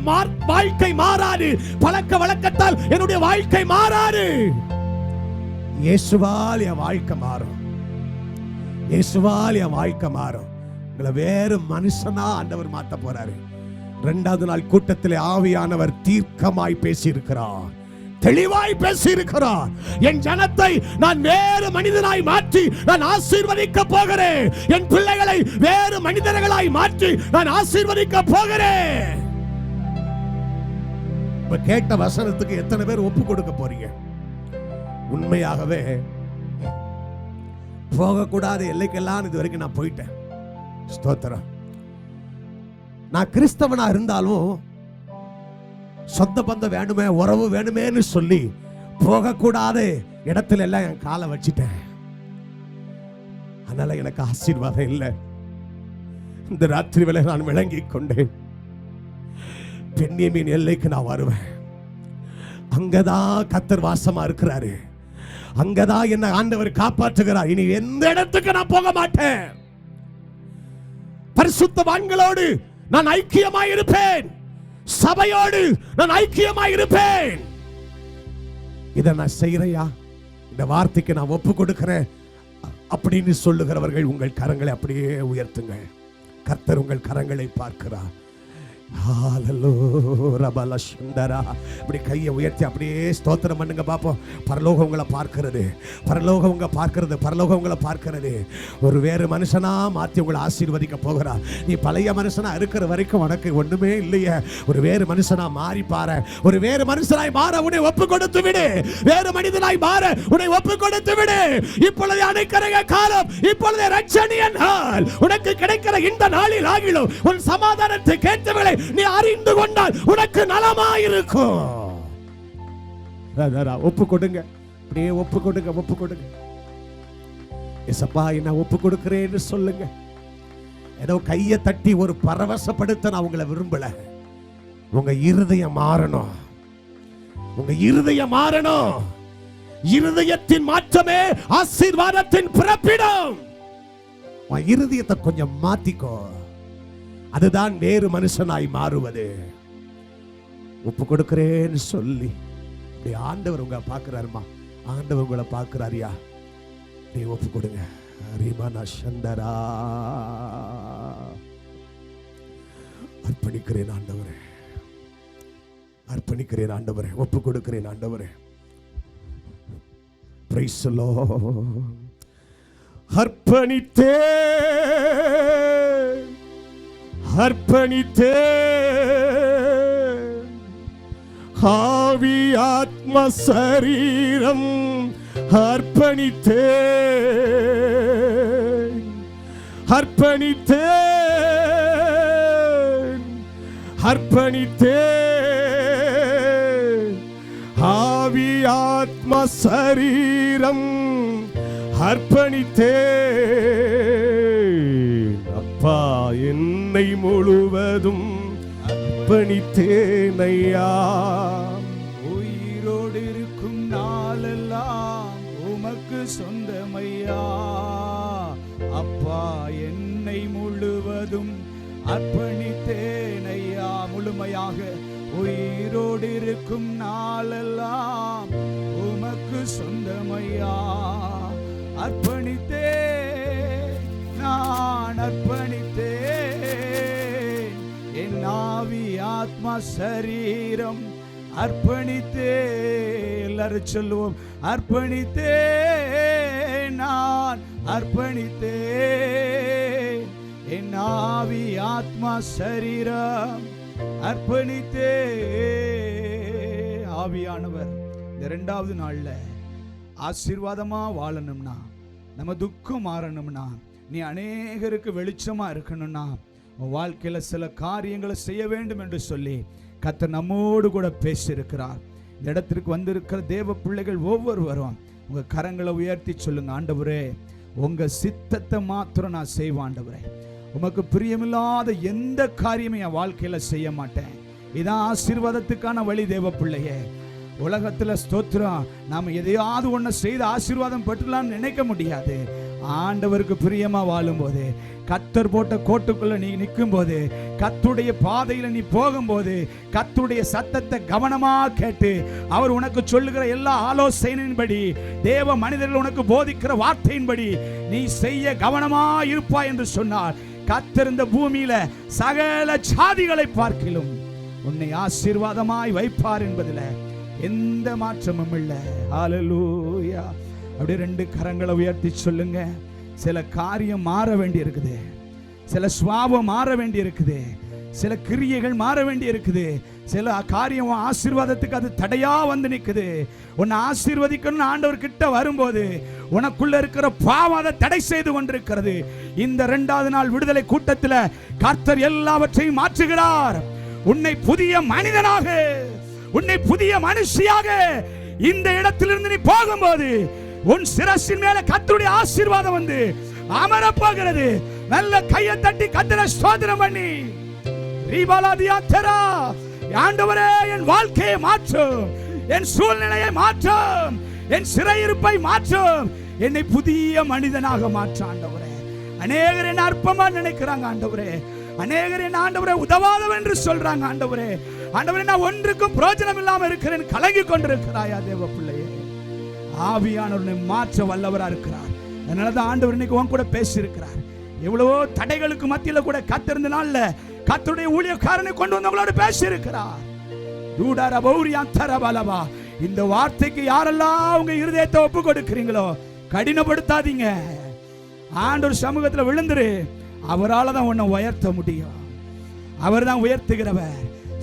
வாழ்க்கை மாறாது, பழக்க வழக்கத்தால் என்னுடைய வாழ்க்கை மாறாது. இயேசுவால் என் வாழ்க்கை மாறும். இயேசுவால் என் வாழ்க்கை மாறும். உங்களை வேறு மனுஷனா ஆண்டவர் மாத்த போறாரு. 2வது நாள் கூட்டத்தில் ஆவியானவர் தீர்க்கமாய் பேசி இருக்கிறார். தெளிவாய் பேசி இருக்கிறார். என் ஜனத்தை நான் வேறு மனிதனாய் மாற்றி நான் ஆசீர்வதிக்க போகிறேன். என் பிள்ளைகளை வேறு மனிதர்களாய் மாற்றி நான் ஆசீர்வதிக்க போகிறேன். கேட்ட வசனத்துக்கு எத்தனை பேர் ஒப்பு கொடுக்க போறீங்க? உண்மையாகவே போகக்கூடாத எல்லைக்கெல்லாம் இது வரைக்கும் நான் போயிட்டேன். ஸ்தோத்திரம். நான் கிறிஸ்தவனா இருந்தாலும் சொந்த பந்தம் வேணுமே, உறவு வேணுமேன்னு சொல்லி போகக்கூடாத இடத்துல எல்லாம் என் காலை வச்சிட்டேன். அதனால எனக்கு ஆசீர்வாதம் இல்லை. இந்த ராத்திரி வேளை நான் விளங்கி கொண்டேன். பென்யமீன் எல்லைக்கு நான் வருவேன். அங்கதான் கர்த்தர் வாசமா இருக்கிறாரு. அங்கதான் என்ன ஆண்டவர் காப்பாற்றுகிறார். இனி எந்த இடத்துக்கு நான் போக மாட்டேன். பரிசுத்தவான்களோடு நான் ஐக்கியமாய் இருப்பேன். சபையோடு நான் ஐக்கியமாய் இருப்பேன். இதை நான் செய்யறையா, இந்த வார்த்தைக்கு நான் ஒப்பு கொடுக்கிறேன் அப்படின்னு சொல்லுகிறவர்கள் உங்கள் கரங்களை அப்படியே உயர்த்துங்கள். கர்த்தர் உங்கள் கரங்களை பார்க்கிறார். இப்படி கையை உயர்த்தி அப்படியே ஸ்தோத்திரம் பண்ணுங்க பாப்போம். பரலோகம் உங்களை பார்க்கிறது, பரலோகம் உங்களை பார்க்கிறது, பரலோகம் உங்களை பார்க்கிறது. ஒரு வேறு மனுஷனா மாற்றி உங்களை ஆசீர்வதிக்க போகிறார். நீ பழைய மனுஷனா இருக்கிற வரைக்கும் உனக்கு ஒண்ணுமே இல்லையே. ஒரு வேறு மனுஷனா மாறி பாரு. ஒரு வேறு மனுஷனாய் மாற உன்னை ஒப்பு கொடுத்து விடு. வேறு மனிதனாய் மாற உன்னை ஒப்பு கொடுத்து விடு. இப்பொழுது அணைக்கிற காலம், இப்பொழுது ரட்சணிய நாள். உனக்கு கிடைக்கிற இந்த நாளில் ஆகிலும் உன் சமாதானத்தை கேட்டவளை நீ அறிந்து கொண்டால் உனக்கு நலமாயிருக்கும். ஒப்பு கொடுங்க, அப்படியே ஒப்பு கொடுங்க, ஒப்பு கொடுங்க. ஏசப்பா நான் ஒப்பு கொடுக்கிறேன்னு சொல்லுங்க. ஏதோ கையை தட்டி ஒரு பரவசப்படுத்த நான் உங்களை விரும்பல. உங்க இருதயம் மாறணும், உங்க இருதயம் மாறணும். இருதயத்தின் மாற்றமே ஆசீர்வாதத்தின் பிறப்பிடம். உன் இருதயத்தை கொஞ்சம் மாத்திக்கோ. அதுதான் வேறு மனுஷனாய் மாறுவது. ஒப்பு கொடுக்கிறேன்னு சொல்லி ஆண்டவர் உங்களை பார்க்கிறாருமா, ஆண்டவர் உங்களை பார்க்கிறாரியா, நீ ஒப்பு கொடுங்க. சந்தரா அர்ப்பணிக்கிறேன் ஆண்டவரே, அர்ப்பணிக்கிறேன் ஆண்டவரே, ஒப்பு கொடுக்கிறேன் ஆண்டவரே. Praise the Lord. அர்ப்பணித்தே அர்ப்பணித்தே ஆவி ஆத்ம சரீரம் அர்ப்பணித்தே அர்ப்பணித்தே அர்ப்பணித்தே ஆவி ஆத்ம சரீரம் அர்ப்பணித்தே. அப்பா என்னை முழுவதும் அர்ப்பணித்தேன் ஐயா. உயிரோடு இருக்கும் நாளெல்லாம் உமக்கு சொந்தமையா. அப்பா என்னை முழுவதும் அர்ப்பணித்தேன் ஐயா. முழுமையாக உயிரோடு இருக்கும் நாளெல்லாம் உமக்கு சொந்தமையா. அர்ப்பணித்தே நான் அர்ப்பணித்தேன். என் ஆவி ஆத்மா சரீரம் அர்ப்பணித்தே. எல்லாரும் சொல்லுவோம், அர்ப்பணித்தே நான் அர்ப்பணித்தே. என் ஆவி ஆத்மா சரீரம் அர்ப்பணித்தே. ஆவியானவர் இந்த 2வது நாள்ல ஆசீர்வாதமா வாழணும்னா, நம்ம துக்கம் மாறணும்னா, நீ அநேகருக்கு வெளிச்சமா இருக்கணும்னா, உன் வாழ்க்கையில சில காரியங்களை செய்ய வேண்டும் என்று சொல்லி கர்த்தர் நம்மோடு கூட பேசியிருக்கிறார். இந்த இடத்திற்கு வந்திருக்கிற தேவ பிள்ளைகள் ஒவ்வொருவரும் உங்க கரங்களை உயர்த்தி சொல்லுங்க, ஆண்டவரே உங்க சித்தத்தை மாத்திரம் நான் செய்வேன் ஆண்டவரே. உமக்கு பிரியமில்லாத எந்த காரியமே என் வாழ்க்கையில செய்ய மாட்டேன். இதான் ஆசீர்வாதத்துக்கான வழி தேவ பிள்ளையே. உலகத்துல ஸ்தோத்திரம், நாம எதையாவது ஒண்ணு செய்து ஆசீர்வாதம் பெற்றலாம்னு நினைக்க முடியாது. ஆண்டவருக்கு பிரியமா வாழும் போது, கர்த்தர் போட்ட கோட்டுக்குள்ள நீ நிற்கும் போது, கர்த்தருடைய பாதையில நீ போகும்போது, கர்த்தருடைய சத்தத்தை கவனமா கேட்டு அவர் உனக்கு சொல்லுகிற எல்லா ஆலோசனையின்படி, தேவ மனிதர்கள் உனக்கு போதிக்கிற வார்த்தையின்படி நீ செய்ய கவனமா இருப்பாய் என்று சொன்னார். கர்த்தர் இந்த பூமியில சகல ஜாதிகளை பார்க்கிலும் உன்னை ஆசீர்வாதமாய் வைப்பார் என்பதில் எந்த மாற்றமும் இல்லை. ஹல்லேலூயா. அப்படியே 2 கரங்களை உயர்த்தி சொல்லுங்க. சில காரியம் மாற வேண்டி இருக்குது, சில சுவாபம் மாற வேண்டி இருக்குது, சில கிரியைகள் மாற வேண்டி இருக்குது, சில காரியம் ஆசீர்வாதத்துக்கு அது தடையா வந்து நிக்குது. உன்னை ஆசீர்வதிக்கணும்னு ஆண்டவர் கிட்ட வரும்போது உனக்குள்ள இருக்கிற பாவம் அதை தடை செய்து கொண்டிருக்கிறது. இந்த 2வது நாள் விடுதலை கூட்டத்தில் கர்த்தர் எல்லாவற்றையும் மாற்றுகிறார். உன்னை புதிய மனிதனாக, உன்னை புதிய மனுஷியாக இந்த இடத்திலிருந்து நீ போகும்போது உன் சிரசின் மேல கர்த்தருடைய ஆசீர்வாதம் வந்து அமர போகிறது. நல்ல கையை தட்டி கர்த்தரை ஸ்தோத்திரம் பண்ணி, ஆண்டவரே என் வாழ்க்கையை மாற்றும், என் சூழ்நிலையை மாற்றும், என் சிறையிருப்பை மாற்றும், என்னை புதிய மனிதனாக மாற்ற ஆண்டவரே. அநேகர் என்ன அற்பமா நினைக்கிறாங்க ஆண்டவரே, அநேகர் என்ன ஆண்டவரே உதவாதவன் என்று சொல்றாங்க ஆண்டவரே. ஆண்டவரே நான் ஒன்றுக்கும் பிரயோஜனம் இல்லாம இருக்கிறேன், கலங்கி கொண்டிருக்கிறாயா தேவ பிள்ளையே. ஆவியானவரை மாற்ற வல்லவரா இருக்கிறார். அதனாலதான் ஆண்டவர் இன்னைக்கு உன் கூட பேசி இருக்கிறார். எவ்வளவோ தடைகளுக்கு மத்தியில கூட காத்திருந்த நாள்ல கர்த்தருடைய ஊழியக்காரனை கொண்டு வந்தவங்களோட பேசி இருக்கிறார். இந்த வார்த்தைக்கு யாரெல்லாம் உங்க இருதயத்தை ஒப்பு கொடுக்கிறீங்களோ கடினப்படுத்தாதீங்க. ஆண்டவர் சமூகத்தில் விழுந்துரு. அவரால் தான் உன்னை உயர்த்த முடியும். அவர் தான் உயர்த்துகிறவர்.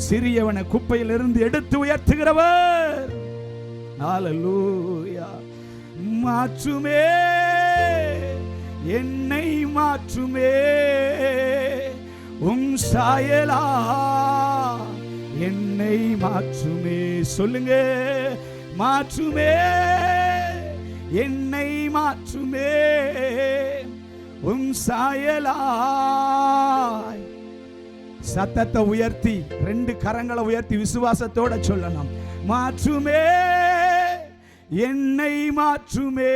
சிறியவனை குப்பையிலிருந்து எடுத்து உயர்த்துகிறவர். ஹல்லேலூயா. மாற்றுமே, என்னை மாற்றுமே, உம் சாயலா என்னை மாற்றுமே. சொல்லுங்க, மாற்றுமே, என்னை மாற்றுமே, உம் சாயலா. சத்தத்தை உயர்த்தி 2 கரங்களை உயர்த்தி விசுவாசத்தோட சொல்லணும். மாற்றுமே, என்னை மாற்றுமே,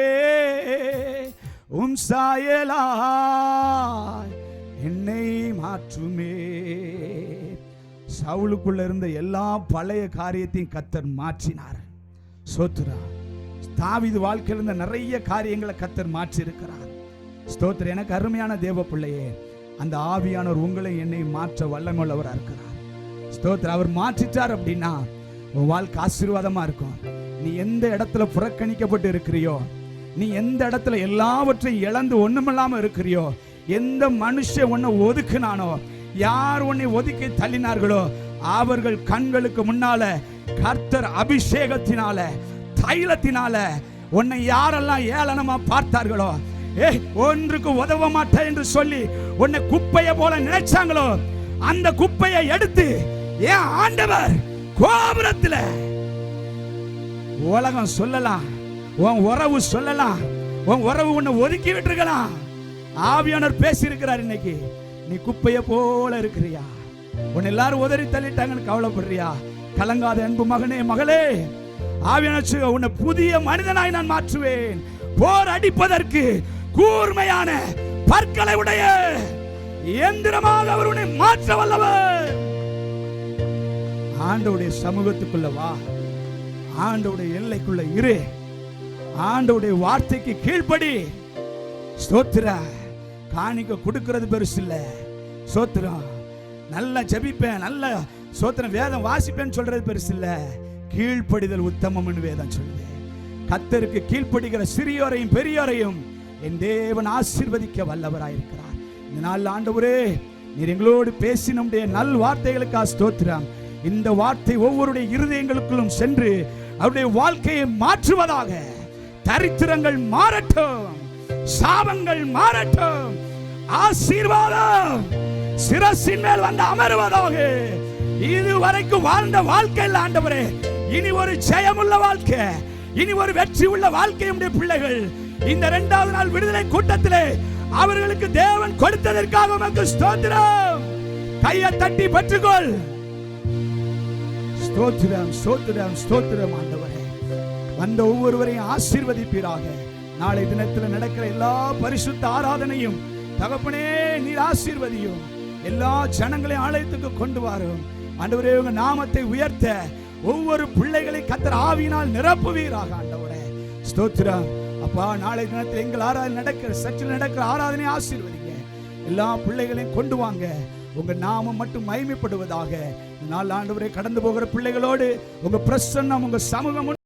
உம் சாயலா என்னை மாற்றுமே. சவுலுக்குள்ள இருந்த எல்லா பழைய காரியத்தையும் கர்த்தர் மாற்றினார். ஸ்தோத்திரா. தாவீது வாழ்க்கையில் இருந்த நிறைய காரியங்களை கர்த்தர் மாற்றி இருக்கிறார். ஸ்தோத்திரம். எனக்கு அருமையான தேவ பிள்ளையே, அந்த ஆவியானவர் உங்களை என்னை மாற்ற வல்லமையுள்ளவராக இருக்கிறார். ஸ்தோத்திரம். அவர் மாற்றிட்டார் அப்படின்னா உன் வாழ்க்கை ஆசீர்வாதமா இருக்கும். நீ எந்த இடத்துல புறக்கணிக்கப்பட்டு இருக்கிறியோ, நீ எந்த இடத்துல எல்லாவற்றையும் இழந்து ஒண்ணுமில்லாம இருக்கிறியோ, எந்த மனுஷன் உன்னை ஒதுக்குனானோ, யார் உன்னை ஒதுக்கி தள்ளினார்களோ அவர்கள் கண்களுக்கு முன்னால கர்த்தர் அபிஷேகத்தினால, தைலத்தினால உன்னை யாரெல்லாம் ஏளனமா பார்த்தார்களோ, ஒன்றுக்கு உதவ மாட்டேன் என்று சொல்லி உன்னை குப்பையை போல நினைச்சாங்களோ, அந்த குப்பையை எடுத்து ஏன் ஆண்டவர் கோபுரத்துல உலகம் சொல்லலாம், உன் உறவு சொல்லலாம், உன் உறவு உன்னை ஒதுக்கி விட்டுருக்கலாம். ஆவியானவர் பேசி இருக்கிறார். இன்னைக்கு நீ குப்பையை போல இருக்கிறியா, உன்னை எல்லாரும் உதறி தள்ளிட்டாங்கன்னு கவலைப்படுறியா? கலங்காத அன்பு மகனே மகளே, ஆவியானவர் உன்னை புதிய மனிதனாய் நான் மாற்றுவேன். போர் அடிப்பதற்கு கூர்மையான பற்களை உடைய இயந்திரமாக அவர் உன்னை மாற்ற வல்லவர். ஆண்டவருடைய சமூகத்துக்குள்ள வா, ஆண்டவருடைய எல்லைக்குள்ள இரு, ஆண்டவருடைய வார்த்தைக்கு கீழ்ப்படி. ஸ்தோத்திரம். காணிக்க கொடுக்கிறது பெருசு இல்ல. ஸ்தோத்திரம். நல்லா ஜெபிப்பேன், நல்ல ஸ்தோத்திரம் வேதம் வாசிப்பேன்னு சொல்றது பெருசு இல்ல. கீழ்ப்படிதல் உத்தமம்னு வேதம் சொல்லுது. கர்த்தருக்கு கீழ்ப்படுகிற சிறியோரையும் பெரியோரையும் என் தேவன் ஆசீர்வதிக்க வல்லவராயிருக்கிறார். இந்த நாள் ஆண்டவரே, நீர் எங்களோடு பேசி நம்முடைய நல் வார்த்தைகளுக்காக ஸ்தோத்திரம். இந்த வார்த்தை ஒவ்வொருடைய இருதயங்களுக்குள்ளும் சென்று அவருடைய வாழ்க்கையை மாற்றுவதாக. தரித்திரங்கள் மாறட்டும், சாபங்கள் மாறட்டும், ஆசீர்வாதம் சிரசின் மேல் வந்து அமருவதாக. இதுவரைக்கும் வாழ்ந்த வாழ்க்கையில் ஆண்டவரே, இனி ஒரு ஜெயமுள்ள வாழ்க்கை, இனி ஒரு வெற்றி உள்ள வாழ்க்கை உடைய பிள்ளைகள் இந்த 2வது நாள் விடுதலை கூட்டத்திலே அவர்களுக்கு தேவன் கொடுத்ததற்காக உமக்கு ஸ்தோத்திரம். கையை தட்டி பெற்றுக்கொள். ஸ்தோத்திரம், ஸ்தோத்திரம், ஸ்தோத்திரம். ஆண்டவரே, வந்த ஒவ்வொருவரையும் ஆசீர்வதிப்பீராக. நாளை தினத்தில் நடக்கிற எல்லா பரிசுத்த ஆராதனையும் தகப்பனே நீர் ஆசீர்வதியும். எல்லா ஜனங்களையும் ஆலயத்துக்கு கொண்டு வரும். ஆண்டவரே, உங்க நாமத்தை உயர்த்த ஒவ்வொரு பிள்ளைகளை கர்த்தர் ஆவியினால் நிரப்புவீராக. ஆண்டவரே ஸ்தோத்திரம். அப்பா, நாளை தினத்தில் எங்கள் ஆராதனை நடக்கிற சர்ச்சில் நடக்கிற ஆராதனை ஆசீர்வதிங்க. எல்லா பிள்ளைகளையும் கொண்டு வாங்க. உங்க நாமம் மட்டும் மகிமைப்படுவதாக. நாள் ஆண்டவரே கடந்து போகிற பிள்ளைகளோடு உங்க பிரசன்னம், உங்க சமூகம்